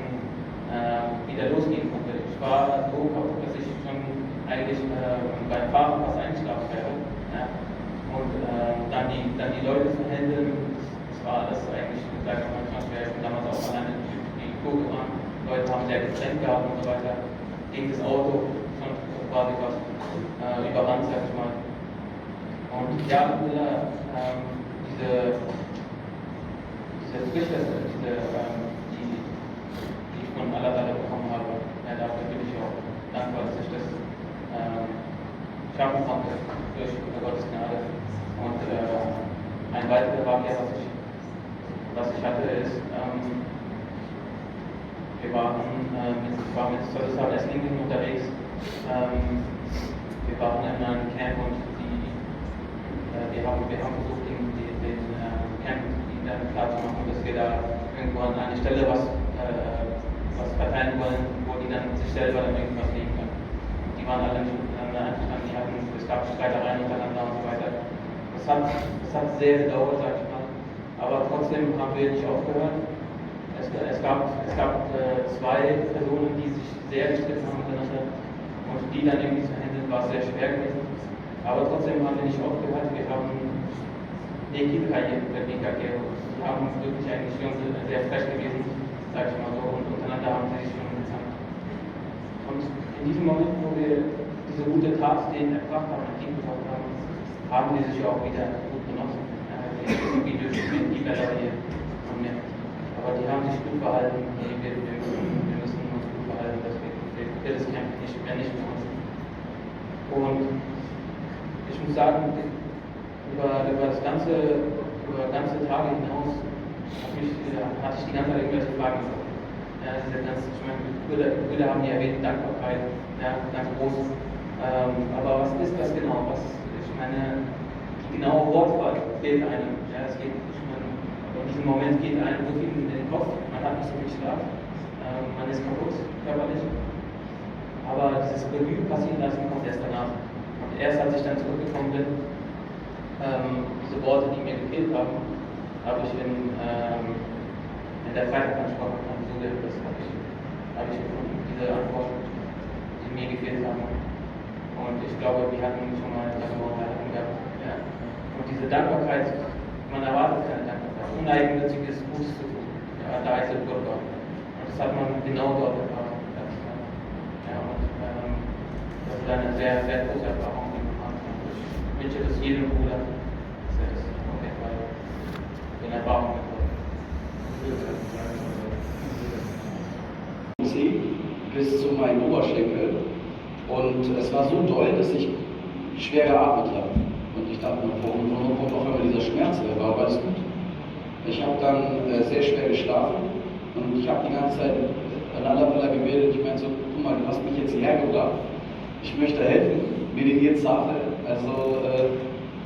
wieder losgehen konnte. Ich war so kaputt, dass ich schon eigentlich beim Fahren fast eingeschlafen wäre. Ja. Und dann die Leute zu handeln, das war alles eigentlich, sag ich mal, schwer. Ich bin damals auch alleine die Tour gefahren. Leute haben sehr getrennt gehabt und so weiter. Gegen das Auto schon quasi fast überrannt, sag ich mal. Und ja, diese Frische, die ich von Allah bekommen habe, ja, dafür bin ich auch dankbar, dass ich das schaffen konnte durch Gottes Gnade. Und ein weiterer Wahl, was ich hatte, ist, ich war mit Soldaten Esslingen unterwegs. Wir waren in einem Camp und wir haben versucht, den Camp klar zu machen, dass wir da irgendwo an eine Stelle was verteilen wollen, wo die dann sich selber dann irgendwas nehmen können. Die waren alle nicht miteinander einverstanden, es gab Streitereien untereinander und so weiter. Das hat sehr gedauert, sag ich mal. Aber trotzdem haben wir nicht aufgehört. Es gab zwei Personen, die sich sehr gestritten haben miteinander und die dann irgendwie zu handeln, war sehr schwer gewesen. Aber trotzdem haben wir nicht aufgehört. Wir haben wir haben wirklich eigentlich schon sehr frech gewesen, sag ich mal so, und untereinander haben sie sich schon gezankt. Und in diesem Moment, wo wir diese gute Tat denen erbracht haben, entgegengebracht haben, haben die sich auch wieder gut genossen. Wie durch die Bälle hier von mir. Aber die haben sich gut verhalten. Wir müssen uns gut verhalten, dass wir das Camp nicht mehr nicht für uns. Und ich muss sagen, über ganze Tage hinaus hatte ich die ganze Zeit irgendwelche Fragen gehabt. Ja, Brüder haben ja erwähnt, Dankbarkeit, ja, ganz groß. Aber was ist das genau? Ich meine, die genaue Wortwahl fehlt einem. Ja, in diesem Moment geht einem so viel in den Kopf, man hat nicht so viel Schlaf, man ist kaputt körperlich. Aber dieses Revue passieren lassen kommt erst danach. Und erst als ich dann zurückgekommen bin, diese Worte, die mir gefehlt haben, habe ich in der Freitagansprache von Sude, das habe ich gefunden, diese Antworten, die mir gefehlt haben. Und ich glaube, wir hatten schon mal darüber unterhalten gehabt. Ja. Und diese Dankbarkeit, man erwartet keine Dankbarkeit, uneigennütziges Gutes zu tun. Ja, da ist es Gott. Und das hat man genau dort erfahren. Ja, und das ist eine sehr, sehr große Erfahrung, die man hat. Ich wünsche das jedem Bruder, dass er das auf jeden Fall in Erfahrung mit bis zu meinen Oberschenkel und es war so doll, dass ich schwer geatmet habe. Und ich dachte, warum kommt auf einmal dieser Schmerz? War alles gut. Ich habe dann sehr schwer geschlafen und ich habe die ganze Zeit an Allah gebetet. Ich meinte so, guck mal, du hast mich jetzt hierher gebracht. Ich möchte helfen, mir den jetzt Sache. Also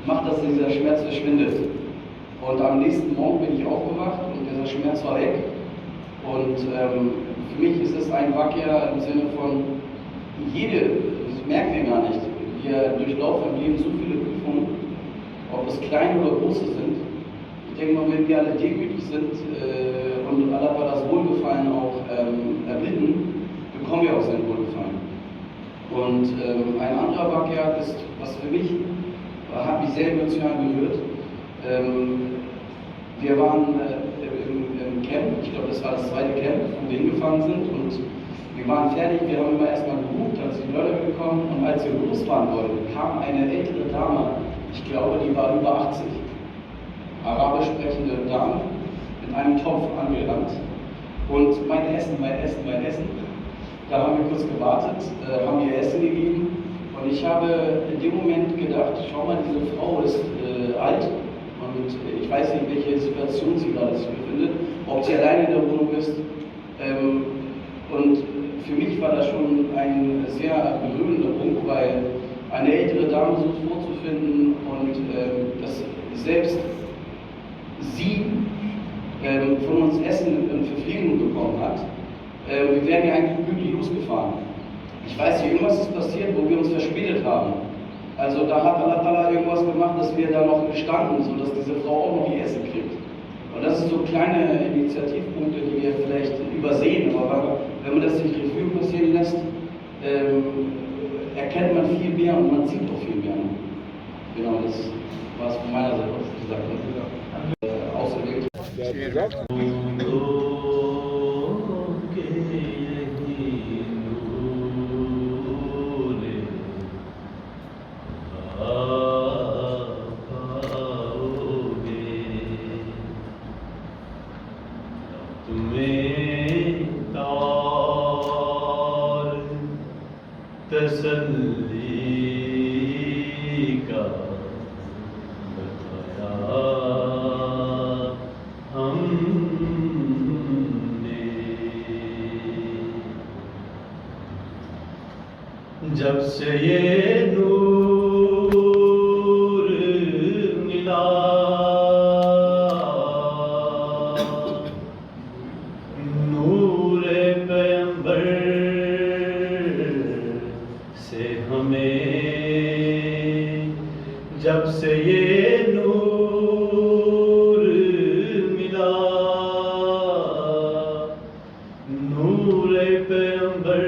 mach, dass dieser Schmerz verschwindet. Und am nächsten Morgen bin ich aufgewacht und dieser Schmerz war weg. Und für mich ist es ein Wacker im Sinne von das merken wir gar nicht. Wir durchlaufen im Leben so viele Prüfungen, ob es kleine oder große sind. Ich denke mal, wenn wir alle demütig sind und Allah das Wohlgefallen auch erbitten, bekommen wir auch sein Wohlgefallen. Und ein anderer Wacker ist, was für mich, hat mich sehr emotional berührt. Wir waren im Camp, ich glaube, das war das zweite Camp, wo wir hingefahren sind und wir waren fertig, wir haben immer erstmal geruht, dann sind die Leute gekommen und als wir losfahren wollten, kam eine ältere Dame, ich glaube, die war über 80, arabisch sprechende Dame, mit einem Topf angelangt und mein Essen. Da haben wir kurz gewartet, haben ihr Essen gegeben und ich habe in dem Moment gedacht, schau mal, diese Frau ist alt und ich weiß nicht, welche Situation sie gerade sich befindet, ob sie alleine in der Wohnung ist. Und für mich war das schon ein sehr berührender Punkt, weil eine ältere Dame so vorzufinden und dass selbst sie von uns Essen und Verpflegung bekommen hat, Wir wären ja eigentlich glücklich losgefahren. Ich weiß nicht, irgendwas ist passiert, wo wir uns verspätet haben. Also da hat Allah Ta'ala irgendwas gemacht, dass wir da noch standen, sodass diese Frau auch noch ihr Essen kriegt. Und das sind so kleine Initiativpunkte, die wir vielleicht übersehen, aber wenn man das sich Revue passieren lässt, erkennt man viel mehr und man sieht auch viel mehr. Genau, das war es von meiner Seite, was ich gesagt habe. Außerweg. जब से ये नूर मिला नूरे पैगंबर से हमें जब से ये नूर मिला नूरे पैगंबर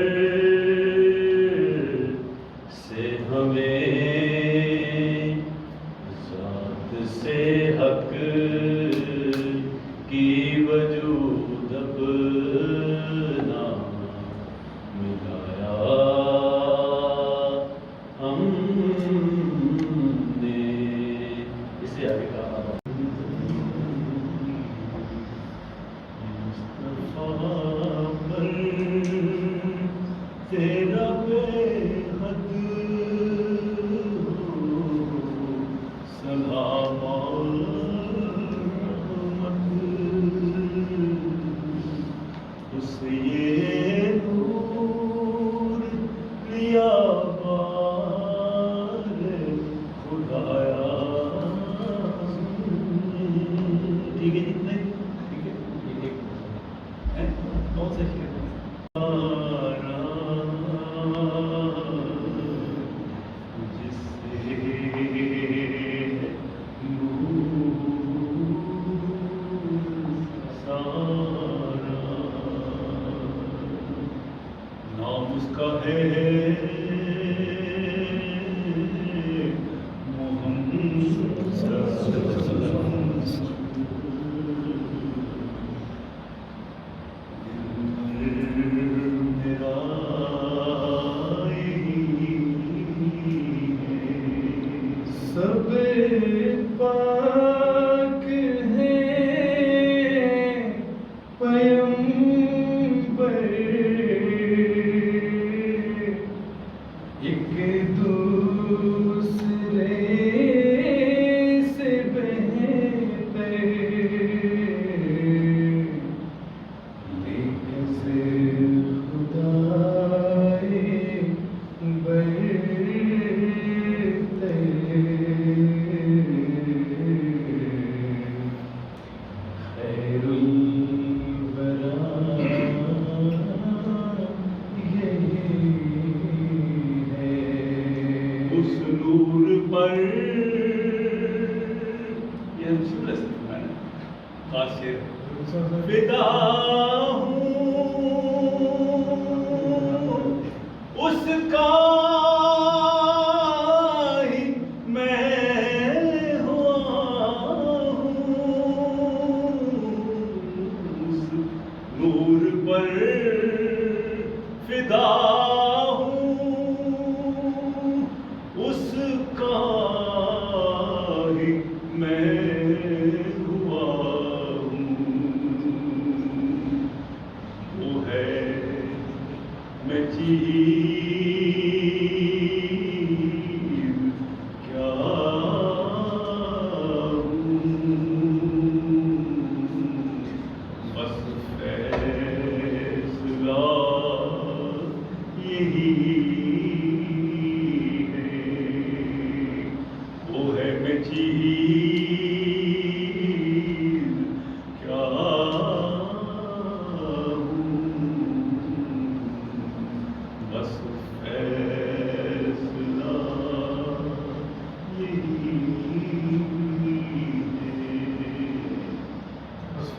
मैं जी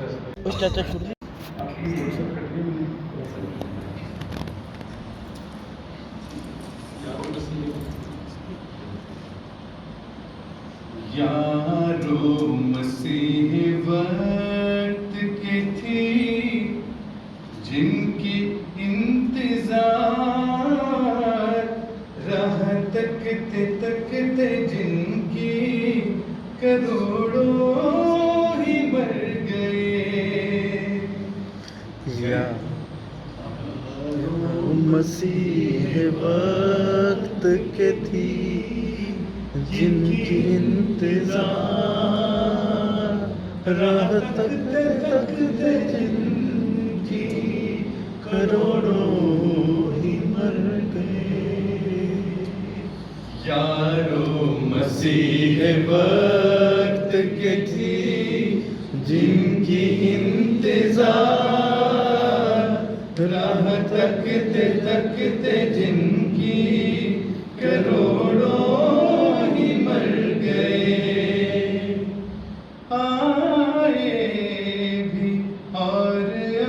उस चाचा शुरू यारो मसीह वक्त के थी जिनकी इंतजार राह तकते जिनकी करोड़ों ही मर गए। यारो मसीह वक्त के थी जिनकी इंतजार राह तकते जिनकी करोड़ों ही मर गए। यारो मसीह वक्त के थी जिनकी इंतजार राह तकते जिनकी करोड़ों आए भी और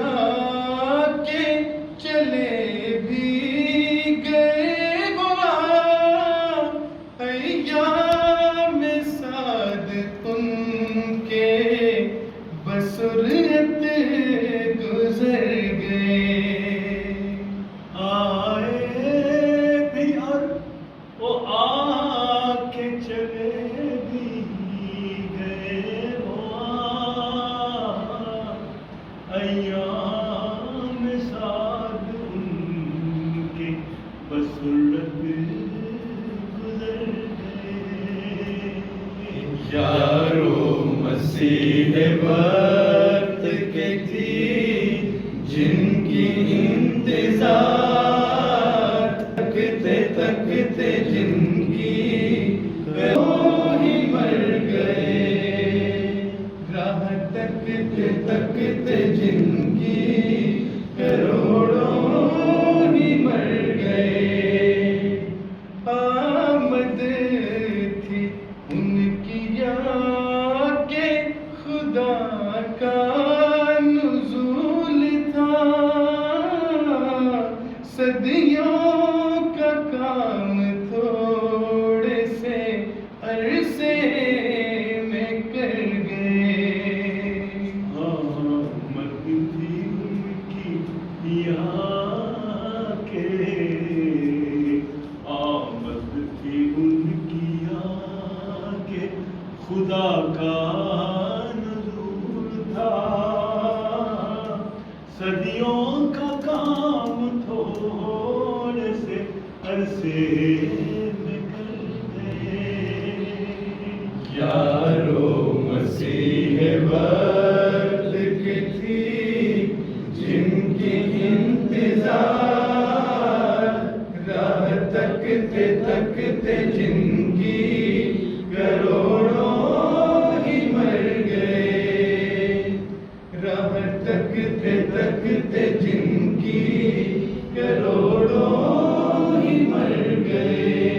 आके चले भी गए वो अय्याम साद उनके बसुरत गुजर गए। आए भी और वो आके चले अय्याम साद उनके बसुरत गुजर गए। यारो मसीह वक्त के थी जिनकी इंतजार तकते जिनकी ही मर गए। राह तकते जिनकी करोड़ों ही मर गए। आमद थी उनकी आके खुदा का नुज़ूल था सदियों का काम थोड़े से अरसे में कर गए। आमद थी उनकी आके आमद थी उनकी आके खुदा का नुज़ूल था सदियों का काम थोड़े से अरसे में कर गए। यारो मसीह वक्त की थी जिनकी इंतजार राह तकते जिनकी करोड़ों ही मर गए। राह तकते जिनकी करोड़ों ही मर गए।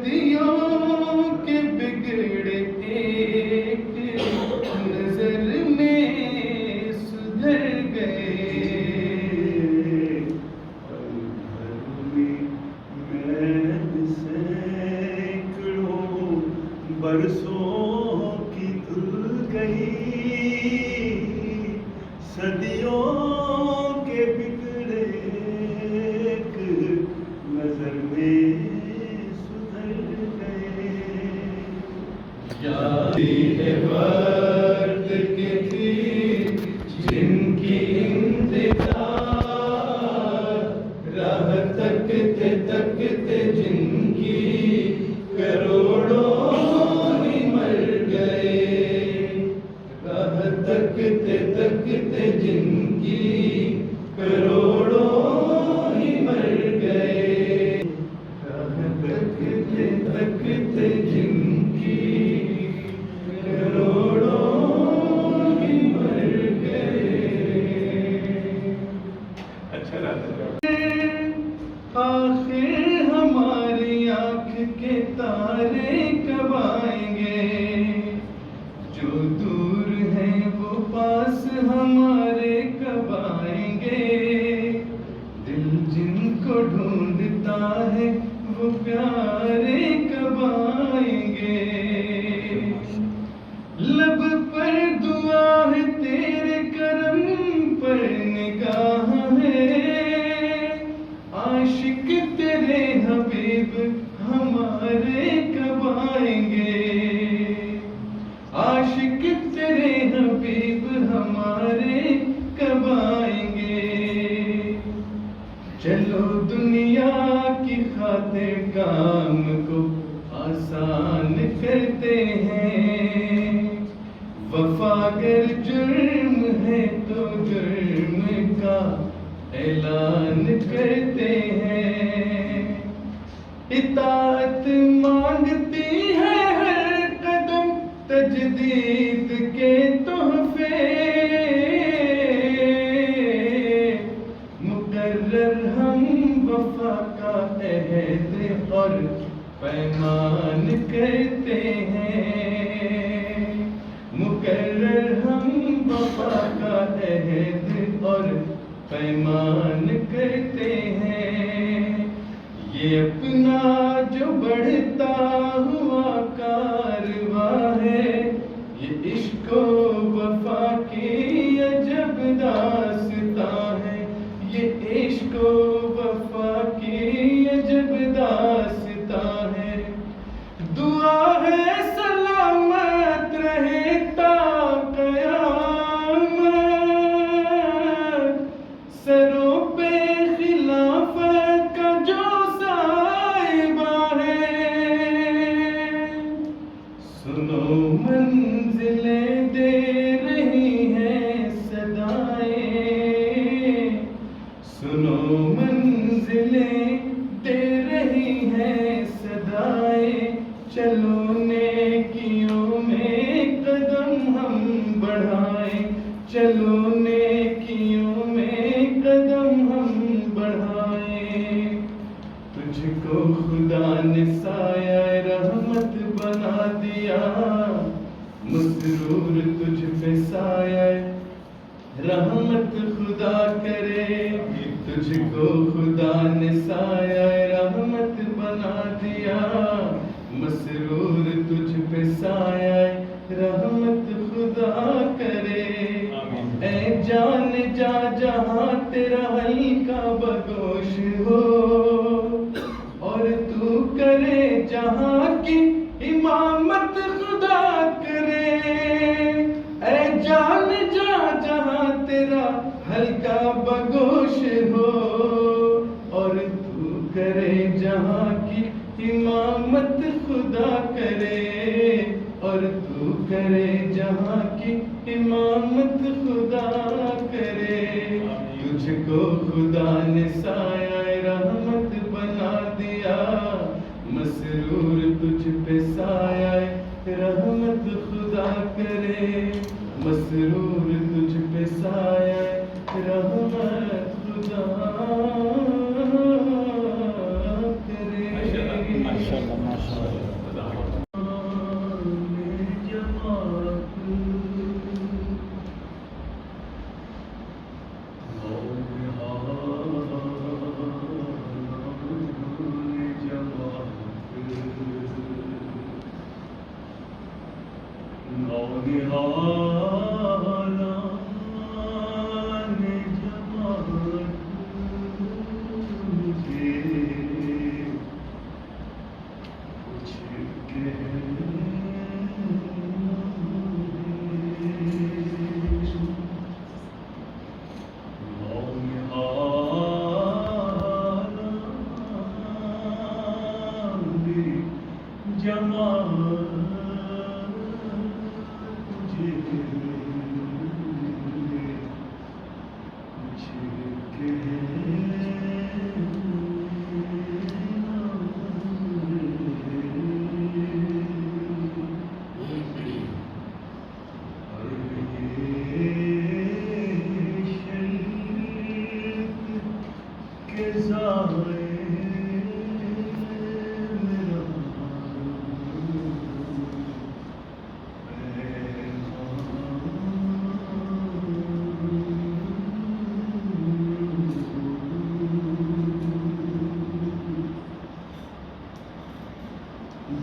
सदियों के बिगड़े एक नजर में सुधर गए। सैकड़ों बरसों की धुल गई, सदियों के बिगड़े एक नजर में सुधर गए। यादें वक्त की थी जिनकी इंतजार, राह तकते तकते जिनकी करोड़ों ही मर गए। राह तकते तकते जिनकी करोड़ों ही मर गए। राह तकते तकते जिनकी करोड़ों ही मर गए। अच्छा लगा। आखिर हमारी आँख के तारे कब आएंगे, जो दूर हैं वो पास हमारे कब आएंगे। दिल जिनको ढूंढता है वो प्यारे कब आएंगे। लब पर दुआ है तेरे करम पर निगाह है, आशिक तेरे हबीब हमारे कब आएंगे। आशिक तेरे हबीब हमारे कब आएंगे। चलो दुनिया की खातिर काम को आसान करते हैं, वफा अगर जुर्म है तो जुर्म का ऐलान करते हैं। इताअत मांगती है हर कदम तजदीद के तोहफे, मुकर्रर हम वफा का अहद और पैमान करते हैं। मुकर्रर हम वफा का अहद और पैमान करते हैं। ये अपना जो बढ़ता हुआ कारवा है, ये इश्क वफा की अजब दास्तां है। ये इश्क वफा की अजब दास्तां है। दुआ है सलामत रहे ता क़यामत, सरों पे खिलाफत का जो साहिबा है। सुनो मंजिलें दे रही हैं सदाएं, सुनो मंजिलें दे रही हैं सदाएं। चलो नेकियों में कदम हम बढ़ाएं, चलो नेकियों में कदम हम बढ़ाएं। तुझको खुदा ने साया रहमत बना दिया, मसरूर तुझ पे साया रहमत खुदा करे। तुझको खुदा ने साया रहमत बना दिया, मसरूर तुझ पे साया रहमत खुदा करे। ऐ जान जा जहाँ तेरा हल्का बगोश हो, और तू करे जहाँ की इमामत खुदा करे। ऐ जान जा जहाँ तेरा हल्का बगोश हो, और तू करे जहाँ की इमामत खुदा करे। और तू करे जहाँ की इमामत खुदा करे। तुझको खुदा ने साया रहमत बना दिया, मसरूर तुझ पे साया रहमत खुदा करे। मसरूर तुझ पे साया रहमत खुदा करे।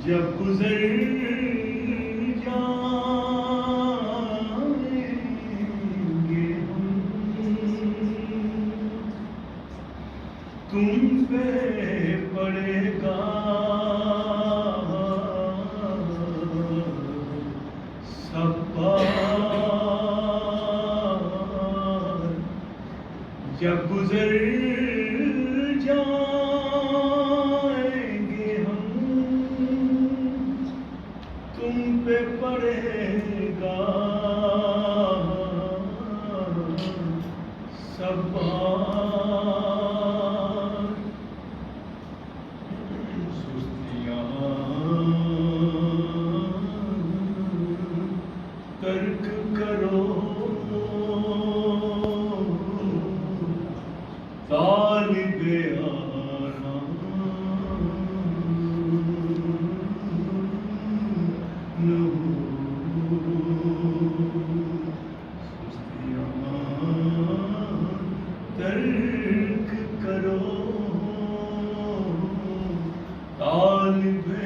जब गुजर जाएंगे हम तुम पे पड़ेगा सब बार जब गुजर जाएंगे हम तुम पे पड़ेगा सब बार सुस्तियाँ तर्क करो तालिबे तर्क करो तालिबे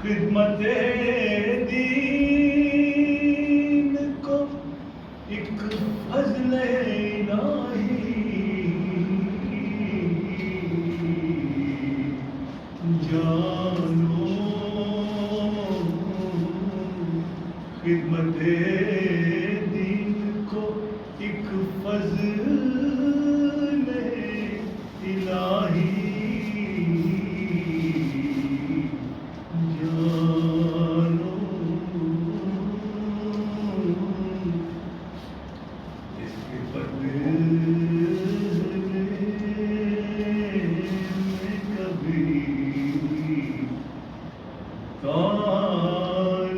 खिदमते दीन को एक फज़्ल जानो खिदमते दीन को एक फज़्ल इलाही जानो इसके बदले में कभी तालिबे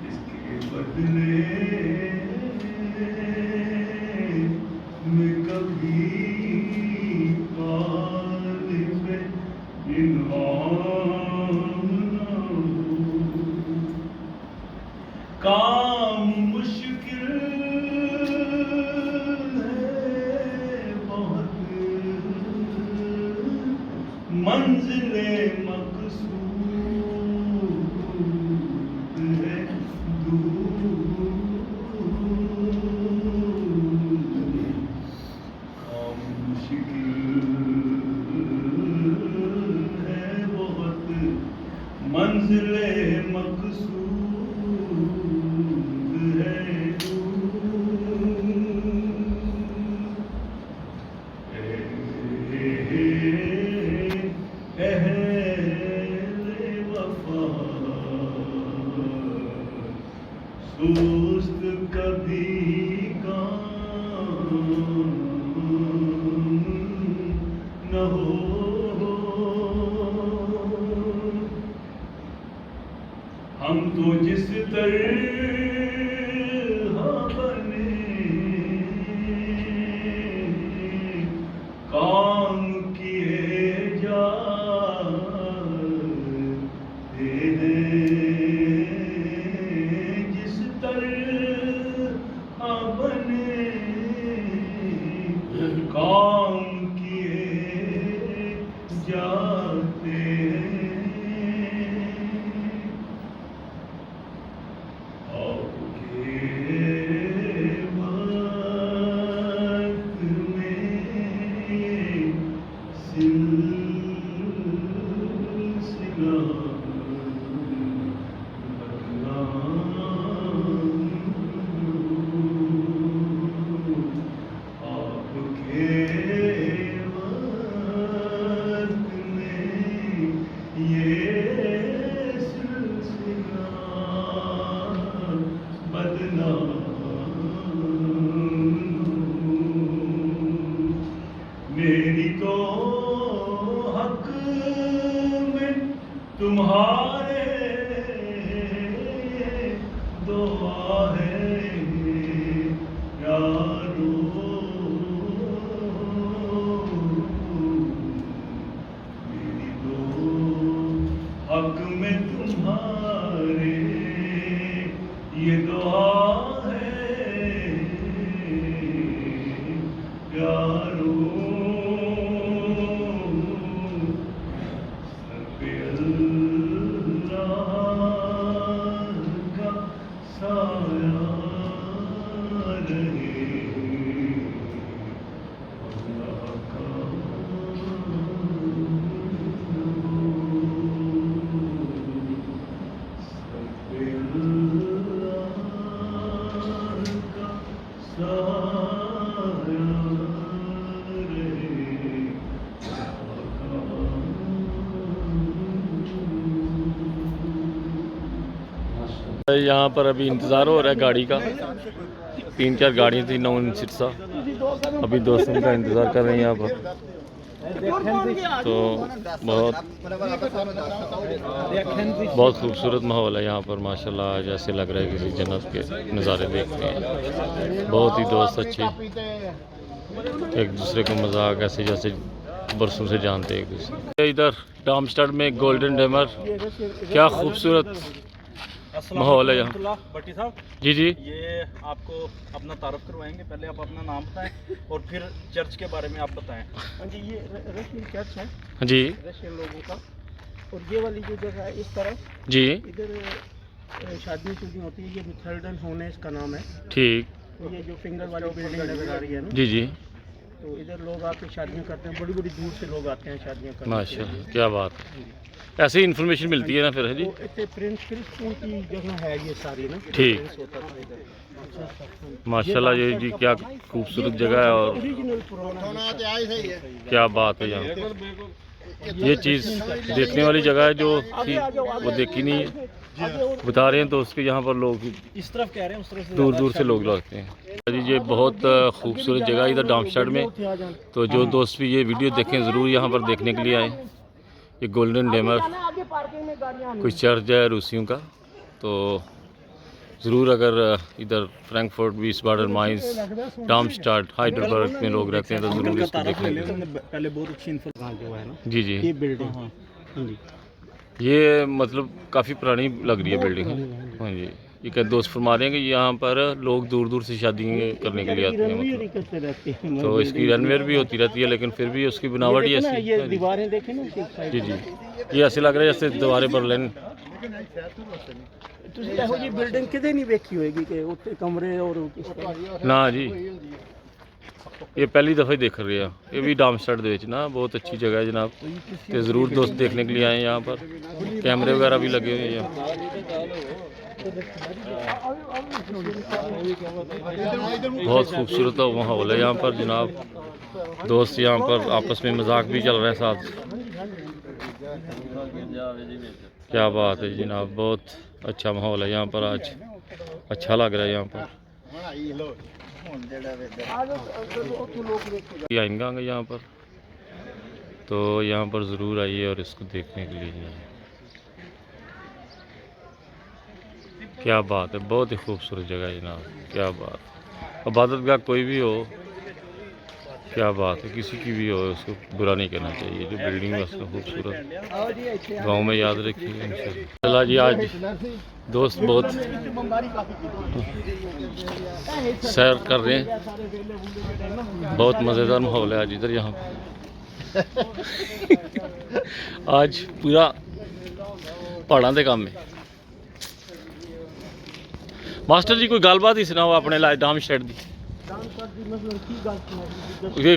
इसके बदले में कभी तालिबे काम मुश्किल मंजिले मकसूद है काम मुश्किल है बहुत मंजिले मकसूद है तो जिस तरह बने काम किए जाते हैं, जिस तरह बने काम किए जाते मेरी तो हक में तुम्हारे दुआ है यारो, मेरी तो हक में तुम्हारे ये दुआ है यारो। यहाँ पर अभी इंतज़ार हो रहा है गाड़ी का, 3-4 गाड़ियाँ थी 9 सिरसा, अभी दोस्तों का इंतज़ार कर रहे हैं यहाँ पर। तो बहुत खूबसूरत माहौल है यहाँ पर माशाल्लाह, जैसे लग रहा है किसी जन्नत के नज़ारे देखते हैं। बहुत ही दोस्त अच्छे, एक दूसरे को मजाक ऐसे जैसे बरसों से जानते हैं एक दूसरे। इधर डार्मस्टाड में गोल्डन डेमर, क्या खूबसूरत माहौल है यहाँ। भट्टी साहब जी जी, ये आपको अपना तारुफ करवाएंगे, पहले आप अपना नाम बताएं और फिर चर्च के बारे में आप बताएं। हाँ जी, ये रशियन चर्च है जी, रशियन लोगों का। और ये वाली जो जगह है इस तरफ जी, इधर शादी शुदी होती है, ये मिथेल्डन होने इसका नाम है। ठीक, ये जो फिंगर वाली बिल्डिंग नजर आ रही है ना, जी जी, तो इधर लोग आके शादियाँ करते हैं, बड़ी बड़ी दूर से लोग आते हैं शादियाँ करने। माशाल्लाह, क्या बात है। ऐसे ही इन्फॉर्मेशन मिलती है ना फिर, है जी। तो प्रिंस क्रिस्टियन की जगह है ये सारी ना, ठीक, प्रिंस होता था इधर। माशाल्लाह ये जी क्या खूबसूरत जगह है और क्या बात है यहाँ। ये चीज़ देखने वाली जगह है जो थी वो देखी नहीं है, बता रहे हैं तो उसके यहाँ पर लोग इस तरफ कह रहे हैं, उस तरफ दूर दूर से लोग लगते हैं। जी ये बहुत खूबसूरत जगह है इधर डार्मस्टाड में, तो जो दोस्त भी ये वीडियो देखें ज़रूर यहाँ पर देखने के लिए आए। ये गोल्डन डेमर कोई चर्च है रूसियों का, तो ज़रूर अगर इधर फ्रैंकफर्ट, विस्बाडन, माइंस, डार्मस्टाड, हाइडलबर्ग में लोग रहते हैं तो ज़रूर इसको देखने के लिए। पहले बहुत अच्छी इन्फॉर्मेशन जो है ना, जी जी, ये बिल्डिंग ये मतलब काफ़ी पुरानी लग रही है बिल्डिंग। हाँ जी, ये क्या दोस्त फरमा रहे हैं कि यहाँ पर लोग दूर दूर से शादी करने के लिए आते हैं, मतलब तो इसकी रनवेयर भी होती रहती है, लेकिन फिर भी उसकी बनावट ही ऐसी। ये दीवारें देखें ना जी जी, ये ऐसे लग रहा है जैसे दीवारें बर्लिन। ਤੁਸੀਂ ਇਹੋ ਜਿਹੀ ਬਿਲਡਿੰਗ ਕਿਤੇ ਨਹੀਂ ਵੇਖੀ ਹੋਏਗੀ ਕਿ ਉੱਤੇ ਕਮਰੇ ਔਰ ना जी, ये पहली दफ़ा ही देख रहे हैं। ये भी डार्मस्टाड ਦੇ ਵਿੱਚ ना बहुत अच्छी जगह है जनाब, तो ज़रूर दोस्त देखने के लिए आए। यहाँ पर कैमरे वगैरह भी लगे हुए हैं यहाँ। बहुत खूबसूरत माहौल है यहाँ पर जनाब, दोस्त यहाँ पर आपस में मजाक भी चल रहा है साथ। क्या बात है जनाब, बहुत अच्छा माहौल है यहाँ पर, आज अच्छा लग रहा है यहाँ पर। आएंगे यहाँ पर, तो यहाँ पर ज़रूर आइए और इसको देखने के लिए। क्या बात है, बहुत ही खूबसूरत जगह है जनाब, क्या बात। इबादत गाह कोई भी हो, क्या बात है, किसी की भी हो उसको बुरा नहीं कहना चाहिए। जो बिल्डिंग है उसको खूबसूरत गांव में याद रखिए इंशाल्लाह। चला जी, आज दोस्त बहुत सैर कर रहे हैं, बहुत मज़ेदार माहौल है आज इधर यहाँ आज पूरा पहाड़ों के काम में। मास्टर जी कोई गलबात ही सुनाओ अपने लाए डाम शेड दी,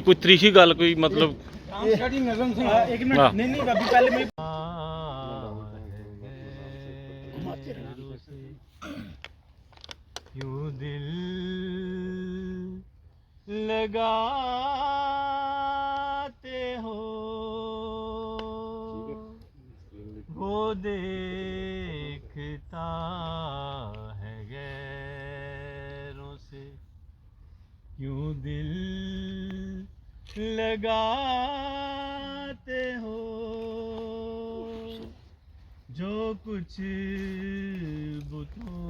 कोई तरीकी गल कोई मतलब क्यों दिल लगाते हो वो देखता है गैरों से, क्यों दिल लगाते हो जो कुछ बुतों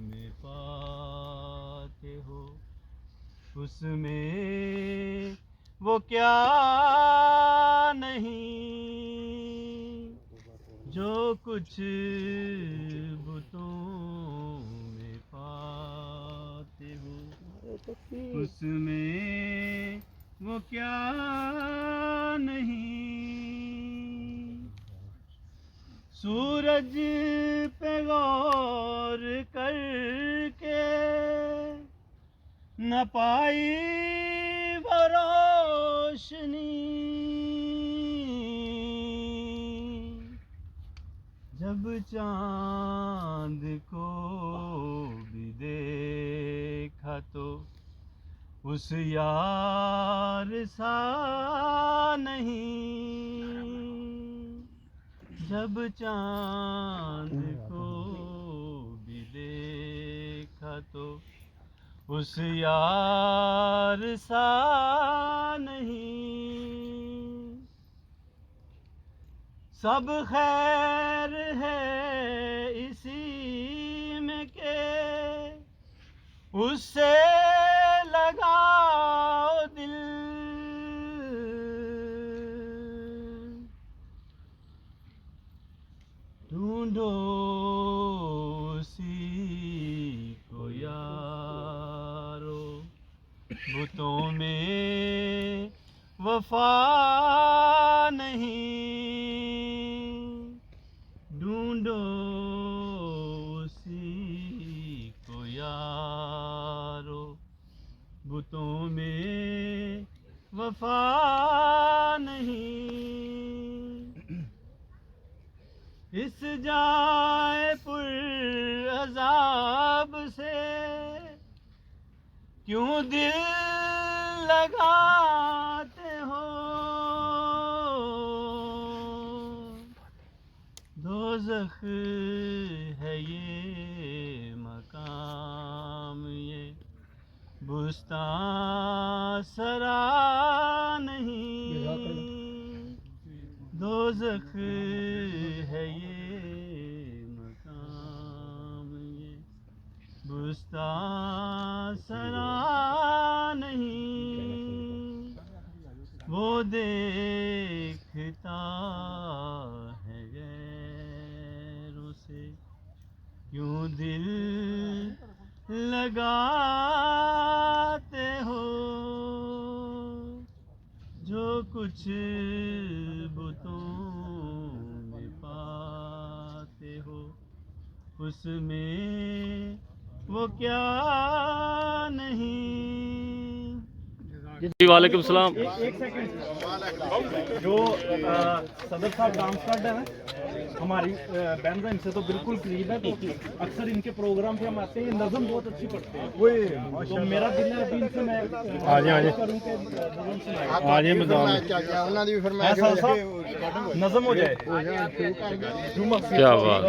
में पाते हो, उसमें वो क्या नहीं जो कुछ बुतों में पाते हो, उसमें वो क्या नहीं। सूरज पे गौर करके न पाई वो रोशनी, जब चांद को भी देखा तो उस यार सा नहीं, जब चांद को भी देखा तो उस यार सा नहीं। सब खैर है इसी में के उससे लगाओ दिल, ढूंढो उसी को यारो, बुतों में वफा नहीं, ढूंढो उसी को यारो, बुतों में वफा नहीं। इस जाए पुर अज़ाब से क्यों दिल लगाते हो, दोज़ख है ये मकाम, ये बुस्तां सरा नहीं, दोज़ख है ये मकाम, ये बुस्तां सरा नहीं, वो देखता है गैरों से क्यों दिल लगाते हो, जो कुछ बुतों में पाते हो उसमें वो क्या नहीं। जी वालेकुम सलाम। एक सेकंड, जो सदर साहब डांस कार्ड है ना हमारी बैंजा, इनसे तो बिल्कुल करीब है, तो अक्सर इनके प्रोग्राम पे हम आते हैं, नज़म बहुत अच्छी पढ़ते हैं, तो मेरा दिल है अभी इनसे मैं नज़म हो जाए। क्या बात,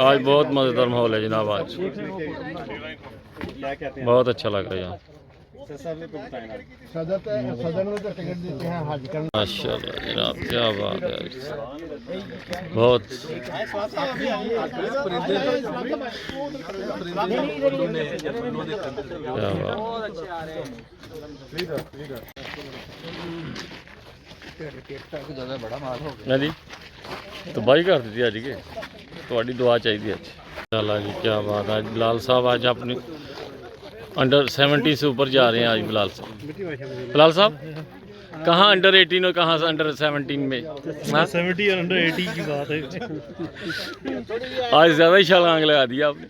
आज बहुत मज़ेदार माहौल है जनाब, आज बहुत अच्छा लग रहा है यहाँ। सदन में तो टिकट देते हैं हाजी करने। माशाल्लाह जनाब, क्या बात है, बहुत क्या बात जी तबाही कर दी अज के थोड़ी दुआ चाहिए। अच्छा जी, क्या बात है। बिलाल साहब आज अपनी अंडर 70 से ऊपर जा रहे हैं आज बिलाल साहब। बिलाल साहब कहाँ अंडर 18 और कहाँ से अंडर 17 में? 70 और अंडर 80 की बात है। आज ज़्यादा ही छलांग लगा दिया आपने।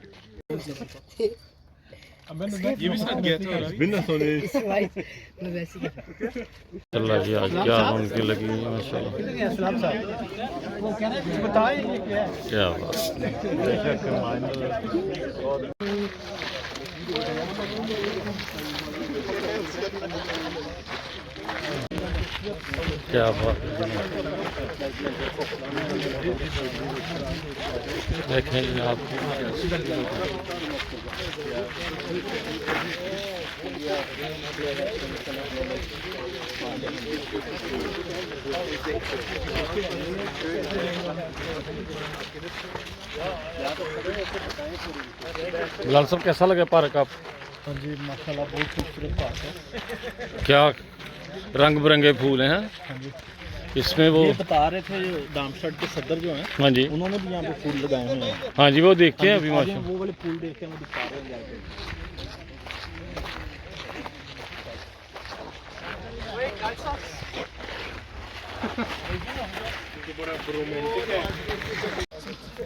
ये भी साथ गया था बिना सोने। चला जी, आज क्या उनकी लगी माशाल्लाह, क्या बात। क्या बात है, देखें आप बिलाल साहब कैसा लगा पार्क आप? हाँ जी माशाल्लाह बहुत खूबसूरत पार्क है। क्या रंग बिरंगे फूल हैं? हाँ जी, इसमें वो ये बता रहे थे डामस्टड के सदर जो हैं, हाँ जी, उन्होंने भी यहाँ पे फूल लगाए हुए हैं। हाँ जी, वो देखते हैं अभी हाँ जी, माशाल्लाह। वो वाले फूल देख के हम दिखा रहे हैं जाके।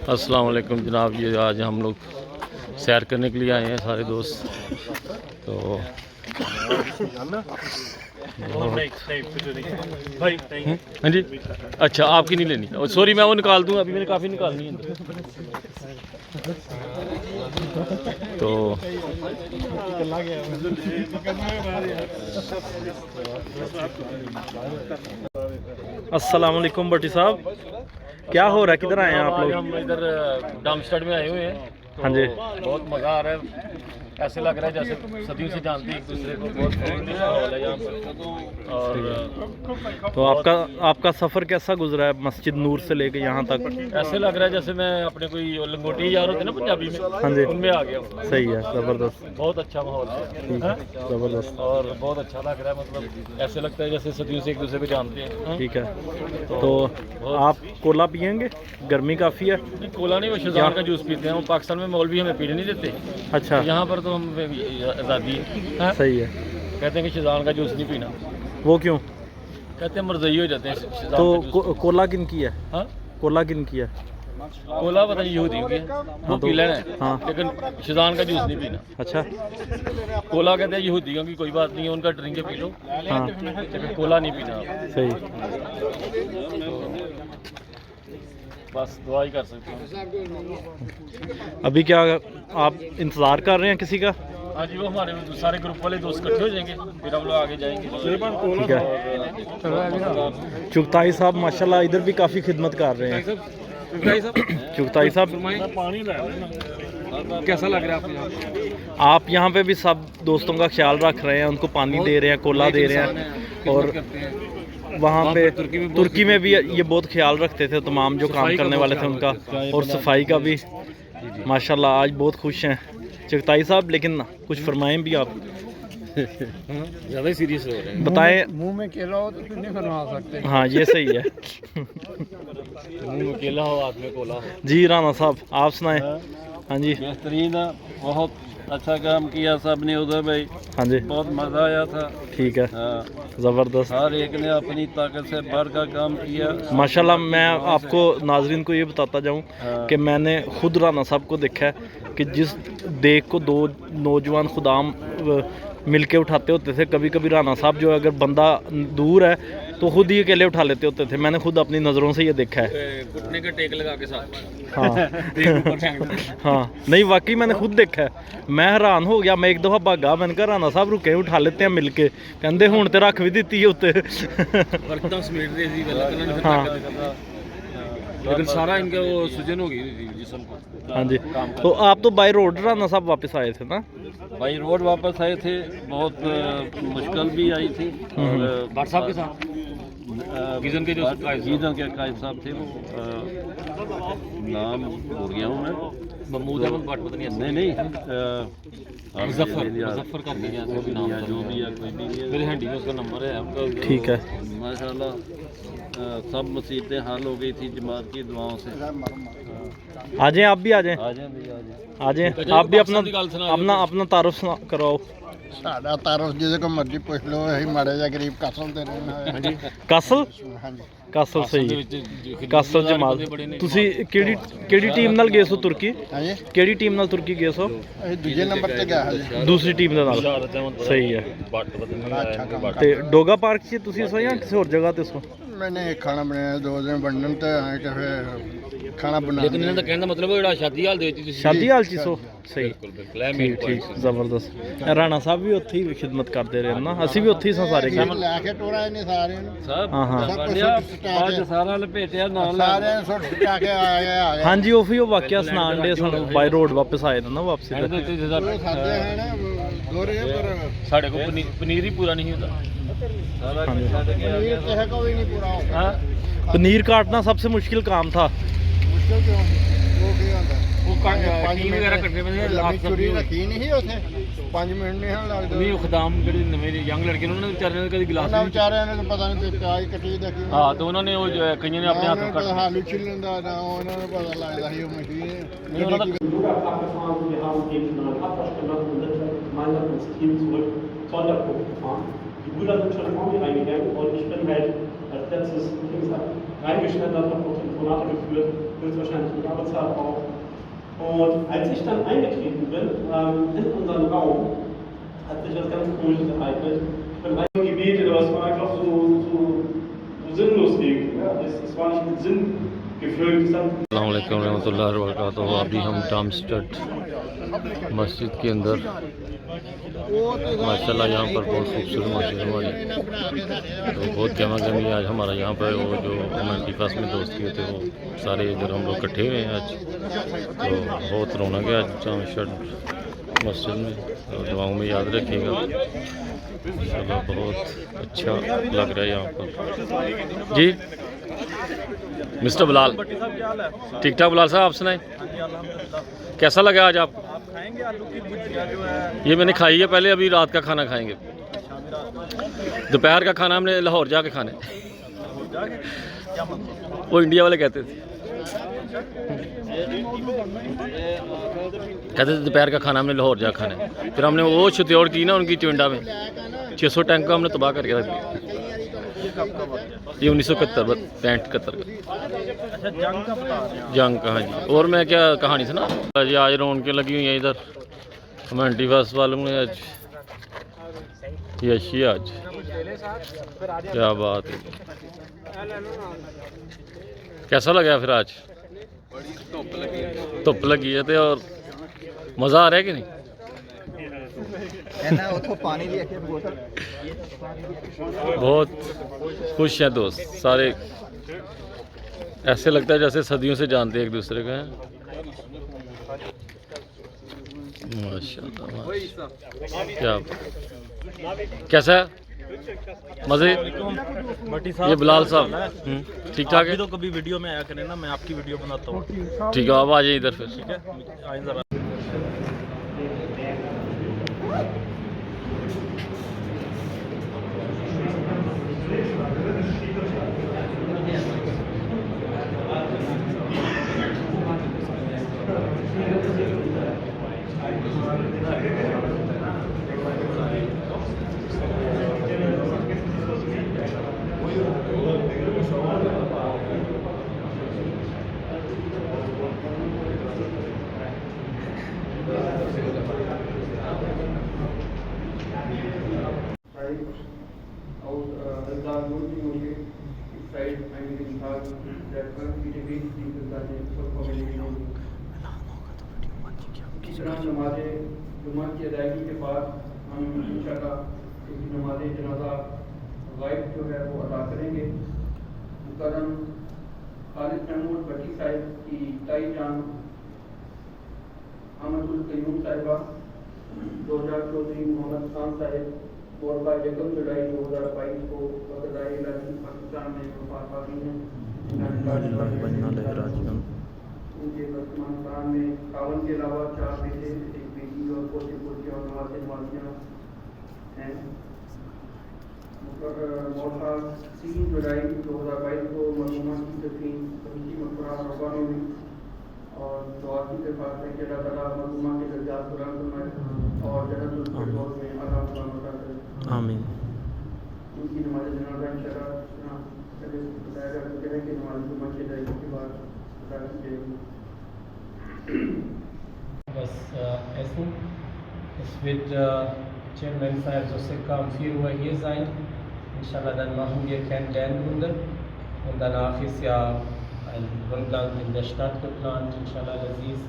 अस्सलाम वालेकुम जनाब, ये आज हम लोग सैर करने के लिए आए हैं सारे दोस्त। तो हाँ जी, अच्छा आपकी नहीं लेनी? सॉरी मैं वो निकाल दूंगा, अभी मैंने काफ़ी निकालनी है। तो अस्सलाम वालेकुम भट्टी साहब, क्या हो रहा है, किधर आए हैं आप लोग? हम इधर डामस्टड में आए हुए हैं। तो हाँ जी, बहुत मज़ा आ रहा है, ऐसे लग रहा है जैसे सदियों से जानते हैं एक दूसरे को। बहुत माहौल है यहाँ पर। और तो आपका सफ़र कैसा गुजरा है मस्जिद नूर से लेके यहाँ तक? ऐसे लग रहा है जैसे मैं अपने कोई लंगोटी यार होते ना पंजाबी में, हाँ जी, उनमें आ गया हूँ। सही है, ज़बरदस्त, बहुत अच्छा माहौल है, ज़बरदस्त, और बहुत अच्छा लग रहा है। मतलब ऐसे लगता है जैसे सदियों से एक दूसरे को जानते हैं। ठीक है। तो आप कोला पियेंगे? गर्मी काफ़ी है। नहीं, कोला नहीं, वो शिज़ान का जूस पीते हैं। वो पाकिस्तान में मौलवी हमें पीने नहीं देते। अच्छा, यहाँ पर तो हम आज़ादी है। सही है। कहते हैं कि शिज़ान का जूस नहीं पीना। वो क्यों? कहते हैं मरज़ई हो जाते हैं शिज़ान तो का जूस। कोला किन की है? हाँ, कोला किन की है? कोला पता नहीं यहूदियों की है, वो तो पी लेना है, हाँ, लेकिन शिज़ान का जूस नहीं पीना। अच्छा, कोला कहते हैं यहूदियों की, कोई बात नहीं है, उनका ड्रिंक पी लो, हाँ, लेकिन कोला नहीं पीना। सही। बस दुआ ही कर सकते हैं। अभी क्या आप इंतज़ार कर रहे हैं किसी का? हाँ जी, वो हमारे सारे ग्रुप वाले दोस्त इकट्ठे हो जाएंगे, फिर हम लोग आगे जाएंगे। ठीक है। चुगताई साहब माशाल्लाह इधर भी काफ़ी खिदमत कर रहे हैं। चुगताई साहब कैसा लग रहा है आपको यहाँ? आप यहाँ पे भी सब दोस्तों का ख्याल रख रहे हैं, उनको पानी दे रहे हैं, कोला दे रहे हैं, और वहाँ पे तुर्की में भी ये बहुत ख्याल रखते थे, तमाम जो काम करने वाले थे उनका, और सफाई का भी माशाल्लाह आज बहुत खुश हैं चगताई साहब। लेकिन कुछ फरमाएं भी आप, ज़्यादा ही सीरियस हो रहे हैं। बताएं। मुंह में केला हो तो नहीं फरमा सकते। हाँ ये सही है। मुंह में केला हो, हाथ में कोला हो। जी राना साहब आप सुनाएं। हाँ जी, बेहतरीन, बहुत अच्छा काम किया सब ने उधर भाई। हाँ जी, बहुत मज़ा आया था। ठीक है, ज़बरदस्त, हर एक ने अपनी ताकत से बढ़ का काम किया माशाल्लाह। मैं आपको नाजरीन को ये बताता जाऊँ कि मैंने खुद राना साहब को देखा है कि जिस देख को दो नौजवान खुदाम मिल के उठाते होते थे, कभी कभी राना साहब जो अगर बंदा दूर है तो खुद ही अकेले उठा लेते होते थे। मैंने खुद अपनी नज़रों से ये देखा है। घुटने का टेक लगा के साथ। हाँ हाँ, नहीं वाकई मैंने खुद देखा है। मैं हैरान हो गया, मैं एक दफ़ा भागा, मैंने कहा राना साहब रुके उठा लेते हैं मिल के, कहते हुण तो रख भी दी उत्ते। हाँ लेकिन सारा इनका वो सूजन हो गई जिस्म को। हाँ जी, तो आप तो बाई रोड राना साहब वापस आए थे ना? भाई रोड वापस आए थे, बहुत मुश्किल भी आई थी। और भट्ट साहब के साथ गीजन के जो गीजन के कायद साहब थे, वो नाम भूल गया हूँ मैं, महमूद अहमद भट्ट पता नहीं मुजफ्फर करके क्या जो भी नाम जो भी है, कोई भी मेरे हैंडी में उसका नंबर है आपका। ठीक है, माशाल्लाह सब मुसीबतें हल हो गई थी जमात की दुआओं से। आ जाएं, आप भी आ जाएं, आ जाएं, आप भी अपना तारुफ कराओ। ਸਾਡਾ ਤਾਰਫ ਜਿਹਦੇ ਕੋ ਮਰਜ਼ੀ ਪੁੱਛ ਲਓ, ਅਸੀਂ ਮਾੜੇ ਜਿਹਾ ਗਰੀਬ ਕਸਲ ਤੇ ਰਹਿਣਾ ਹੈ। ਕਸਲ? ਹਾਂਜੀ ਕਸਲ ਸਹੀ, ਕਸਲ ਜਮਾਲ। ਤੁਸੀਂ ਕਿਹੜੀ ਟੀਮ ਨਾਲ ਗਏ ਸੋ ਤੁਰਕੀ? ਹਾਂਜੀ, ਕਿਹੜੀ ਟੀਮ ਨਾਲ ਤੁਰਕੀ ਗਏ ਸੋ? ਅਸੀਂ ਦੂਜੇ ਨੰਬਰ ਤੇ ਗਿਆ ਹਾਂ। ਦੂਸਰੀ ਟੀਮ ਦੇ ਨਾਲ, ਸਹੀ ਹੈ। ਤੇ ਡੋਗਾ ਪਾਰਕ 'ਚ ਤੁਸੀਂ ਸੋ ਜਾਂ ਕਿਸੇ ਹੋਰ ਜਗ੍ਹਾ ਤੇ ਸੋ? मैंने खाना बनाया 2 दिन बनने ते आए कि फिर खाना बना। लेकिन इन्होंने कहने का मतलब है शादी हाल दे दी, शादी हाल ची सो सही, ठीक जबरदस्त। राणा साहब भी उत्थे ही खिदमत करते रहे ना, ਅਸੀਂ ਵੀ ਉੱਥੇ ਹੀ ਸਾਂ ਸਾਰੇ। लेके टोरा ने सारे सब ਹਾਂ सारा लपेटिया नाल सारे सुट सुटा के आ गए। ਹਾਂਜੀ ਉਹ ਵੀ ਉਹ ਵਾਕਿਆ ਸੁਣਾਣ ਦੇ ਸਾਨੂੰ, ਬਾਈ ਰੋਡ ਵਾਪਸ ਆਏ ਨਾ ਵਾਪਸੀ ਤੇ। खाते हैं ना गोरे पर ਸਾਡੇ ਕੋਲ ਪਨੀਰ ਹੀ ਪੂਰਾ ਨਹੀਂ ਹੁੰਦਾ। पनीर कहे को भी नहीं पूरा होता। पनीर काटना सबसे मुश्किल काम था। मुश्किल क्यों? वो क्या होता है? वो टीम वगैरह कटने में लंबी चुरी रखी नहीं उसे 5 मिनट नहीं लगते। नहीं खदाम ਜਿਹੜੇ ਨਵੇਂ ਯੰਗ ਲੜਕੇ ਨੇ ਉਹਨਾਂ ਨੇ ਵਿਚਾਰਿਆਂ ਨੇ ਕਦੀ ਗਲਾਸ ਉਹਨਾਂ ਵਿਚਾਰਿਆਂ ਨੇ ਪਤਾ ਨਹੀਂ ਪਿਆਜ਼ ਕੱਟੀ ਦਾ ਕੀ। ਹਾਂ ਤੇ ਉਹਨਾਂ ਨੇ ਉਹ ਕਈਆਂ ਨੇ ਆਪਣੇ ਹੱਥ ਕੱਟ ਆਲੂ ਛਿੱਲਣ ਦਾ ਨਾ ਉਹਨਾਂ ਨੂੰ ਪਤਾ ਲੱਗਦਾ ਸੀ ਉਹ machine. Wir haben gegen einen Abwasch gemacht und sind gemeinsam ins Team zurück zur Sonderpunkt gefahren. Die Brüder sind schon vor mir reingegangen und ich bin halt als letztes reingeschneddert, habe noch Telefonate geführt, höchstwahrscheinlich mit Arbeitszeit auch. Und als ich dann eingetreten bin in unseren Raum, hat sich was ganz Komisches ereignet. Ich bin reingebetet, aber es war einfach so sinnlos irgendwie. Ja? Es war nicht mit Sinn gefüllt. अस्सलामुअलैकुम रहमतुल्लाहि व बरकातुहू। अभी हम डामस्टेड मस्जिद के अंदर, माशाल्लाह यहाँ पर बहुत खूबसूरत मस्जिद हमारी, तो बहुत गहमा गहमी आज हमारा यहाँ पर वो जो हमारे पास में दोस्त किए थे वो सारे इधर हम लोग इकट्ठे हुए हैं आज। तो बहुत रौनक है आज डामस्टेड मस्जिद में, और दुआओं में याद रखिएगा। माशाल्लाह बहुत अच्छा लग रहा है यहाँ पर। जी मिस्टर बिलाल, ठीक ठाक बिलाल साहब, आप सुनाएं कैसा लगा आज आप? खाएंगे आलू की भुजिया जो है ये मैंने खाई है पहले, अभी रात का खाना खाएंगे। दोपहर का खाना हमने लाहौर जाके खाना है। वो इंडिया वाले कहते थे दोपहर का खाना हमने लाहौर जा खाना है। फिर हमने वो छत्तीसगढ़ की ना उनकी चिंडा में 600 टैंक का हमने तबाह करके रख दिया। ये 1971 का जंग का। हाँ जी, और मैं क्या कहानी सुना जी, आज रौनकें लगी हुई हैं इधर कमेंटी फर्स्ट वालों ने आज यशी आज क्या बात है। कैसा लगा फिर आज? धुप लगी है तो और मज़ा आ रहा है कि नहीं? बहुत खुश हैं दोस्त सारे, ऐसे लगता है जैसे सदियों से जानते हैं एक दूसरे को। माशाल्लाह क्या कैसा है मज़े? ये बिलाल साहब ठीक ठाक है? तो कभी वीडियो में आया करें ना, मैं आपकी वीडियो बनाता हूँ। ठीक है, आप आ जाइए इधर फिर। ठीक है, आइए ज़रा। नमाज जुमा की अदायगी के बाद हम इंशाअल्लाह नमाज जनाजा गायब जो है वो अदा करेंगे। मुकर्रम खालिद महमूद रफ़ी साहिब की ताई जान अहमदुल कयूम साहिबा, 2000 चौधरी मोहम्मद खान साहिब और 1 जुलाई 2022 को बगदाई इलाही पाकिस्तान में वफात पाती हैं। उनके वर्तमान काल में 51 के अलावा 4 बेटे, 1 बेटी और पोते पोतियाँ और नवासे नवासियाँ हैं। मौका 3 जुलाई 2022 को मरहुमा की दफीन कमिटी मकबरा रोबा में हुई और दुआ की दरख्वास्त है कि अल्लाह ताला मरहुमा के दर्जात बुलंद फरमाए और जन्नतुल फिरदौस में आला मुकाम अता करे। आमीन। उनकी नमाज जनाजा इंशाअल्लाह पहले बताया जा सकते हैं कि नमाज जुमा के जाने के बाद अदा की जाएगी। Was Essen. Es wird Chairman Sahib Joseka um 4 Uhr hier sein. Inshallah, dann machen wir Kennenlernrunde und danach ist ja ein Rundgang in der Stadt geplant. Inshallah, das ist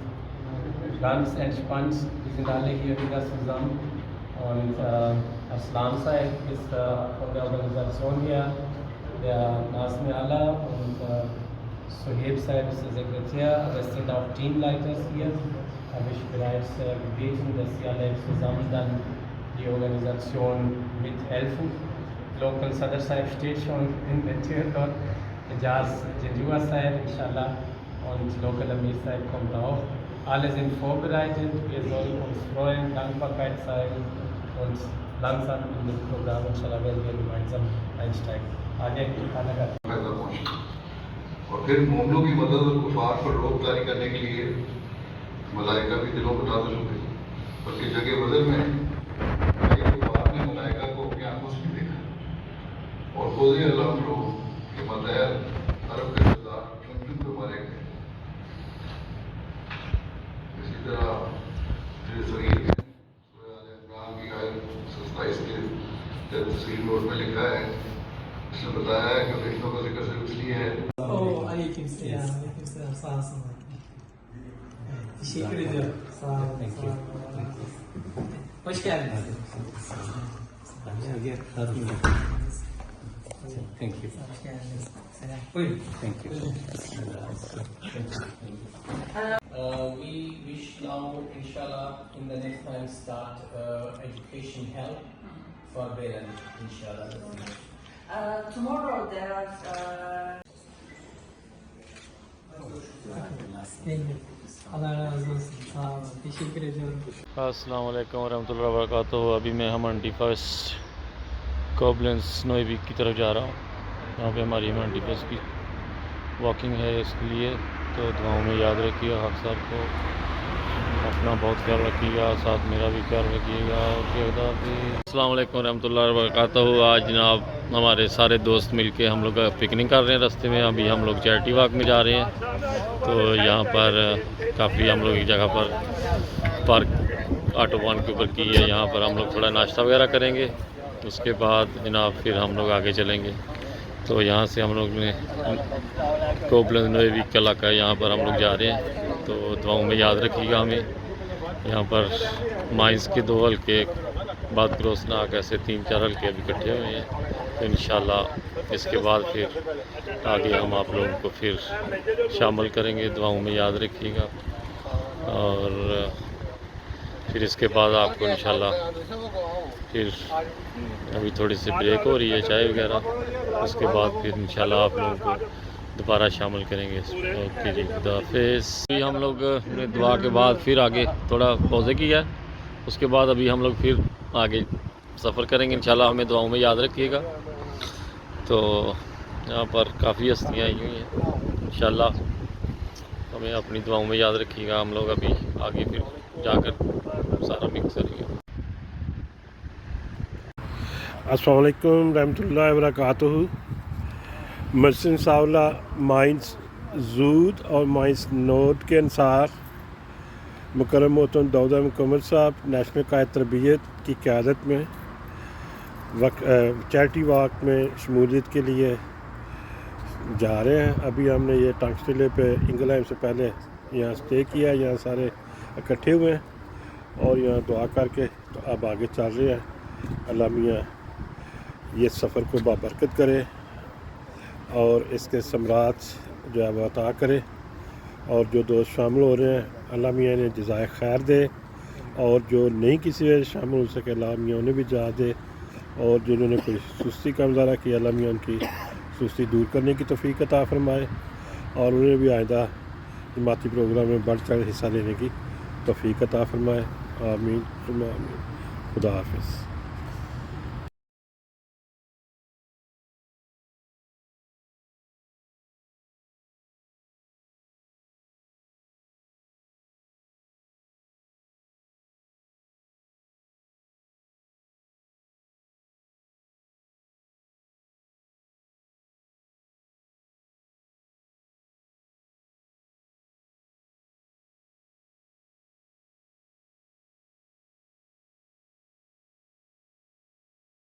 ganz entspannt. Wir sind alle hier wieder zusammen und Aslan Sahib ist von der Organisation her der Nasmi Allah und Suhaib Sahib ist der Sekretär, aber es sind auch Teamleiter hier. Habe ich bereits gebeten, dass sie alle zusammen dann die Organisation mithelfen. Local Sadr Sahib steht schon in der Tür dort, Ijaz Jinjua Sahib inshallah und Local Amir Sahib kommt auch. Alle sind vorbereitet, wir sollen uns freuen, Dankbarkeit zeigen und langsam in das Programm inshallah werden wir gemeinsam einsteigen. आगे खाना खाते और फिर मोमनों की मदद और कुफार पर रोक जारी करने के लिए मलाइका भी दिलों को नाज़िल हो गई, बल्कि जगह बदर में कई कुफार ने मलाइका को अपनी आंखों से भी देखा और खुद ही अल्लाह लोग के मतहर अरब के सरदार चुन पर मारे गए। इसी तरह सगीर में इमरान की आयत 27 के तफसीर नोट में लिखा है, इसने बताया है कि फितनों का जिक्र सिर्फ इसलिए है। Teşekkür ediyorum. Sağ olun. Thank you. Hoş geldiniz. Thank you. Hoş geldiniz. Selam. Buyurun. Thank you. We wish now, inshallah, in the next time start education help for Belan, inshallah. Tomorrow there are Allah razı olsun. Sağ olun. Teşekkür ediyorum. अस्सलाम वालेकुम रहमतुल्लाहि व बरकातुहू। अभी मैं हमंडी फर्स्ट कोबलेंस नोएबी की तरफ जा रहा हूँ। यहाँ पे हमारी हमंडी फर्स्ट की वॉकिंग है, इसके लिए तो दुआओं में याद रखिएगा। हक साहब को अपना बहुत ख्याल रखिएगा, साथ मेरा भी ख्याल रखिएगा। अस्सलाम वालेकुम रहमतुल्लाहि व बरकातुहू। आज जनाब हमारे सारे दोस्त मिलके हम लोग पिकनिक कर रहे हैं रास्ते में। अभी हम लोग चैरिटी वॉक में जा रहे हैं, तो यहाँ पर काफ़ी हम लोग एक जगह पर पार्क ऑटोबान के ऊपर की है, यहाँ पर हम लोग थोड़ा नाश्ता वगैरह करेंगे। उसके बाद जनाब फिर हम लोग आगे चलेंगे। तो यहाँ से हम लोग ने कोबलेंस नोएबी का इलाका है, यहाँ पर हम लोग जा रहे हैं। तो दुआओं में याद रखिएगा हमें। यहाँ पर माइंस के 2 हल्के बाद क्रोसनाक ऐसे 3-4 हल्के अभी इकट्ठे हुए हैं। तो इंशाल्लाह इसके बाद फिर आगे हम आप लोगों को फिर शामिल करेंगे। दुआओं में याद रखिएगा और फिर इसके बाद आपको इंशाल्लाह फिर अभी थोड़ी सी ब्रेक हो रही है चाय वगैरह, उसके बाद फिर इंशाल्लाह आप लोगों को दोबारा शामिल करेंगे। ओके जी, खुदा हाफिज़। अभी हम लोग ने दुआ के बाद फिर आगे थोड़ा पौज़े किया, उसके बाद अभी हम लोग फिर आगे सफ़र करेंगे इंशाल्लाह। हमें दुआओं में याद रखिएगा। तो यहाँ पर काफ़ी हस्तियाँ आई हुई हैं, इंशाल्लाह हमें अपनी दुआओं में याद रखिएगा। हम लोग अभी आगे फिर जाकर सारा मिक्स करेंगे। अस्सलाम वालेकुम रहमतुल्लाहि व बरकातुहू। मर्सिन सावला माइंस जूद और माइंस नोट के अनुसार मुकर्रम मोहतरम दाऊद मुकम्मल साहब नेशनल कायद तरबियत की क़यादत में चैरिटी वॉक में शमूलियत के लिए जा रहे हैं। अभी हमने ये टंगस्टिले पे इंग्लैंड से पहले यहाँ स्टे किया, यहाँ सारे इकट्ठे हुए हैं और यहाँ दुआ करके तो अब आगे चल रहे हैं। अल्लाह मियाँ ये सफ़र को बाबरकत करे और इसके समरात जो है वो अता करे। और जो दोस्त शामिल हो रहे हैं अल्लाह मियाँ ने जज़ाए खैर दे, और जो नहीं किसी वजह से शामिल हो सके अल्लाह मियाँ उन्हें भी जा दे, और जिन्होंने कोई सुस्ती का मुज़ाहरा किया अल्लाह मियाँ उनकी सुस्ती दूर करने की तौफीक अता फरमाए, और उन्हें भी आइंदा जमाती प्रोग्राम में बढ़ चढ़ हिस्सा लेने की तौफीक अता फरमाए। आमीन सुम्मा आमीन। खुदा हाफिज़।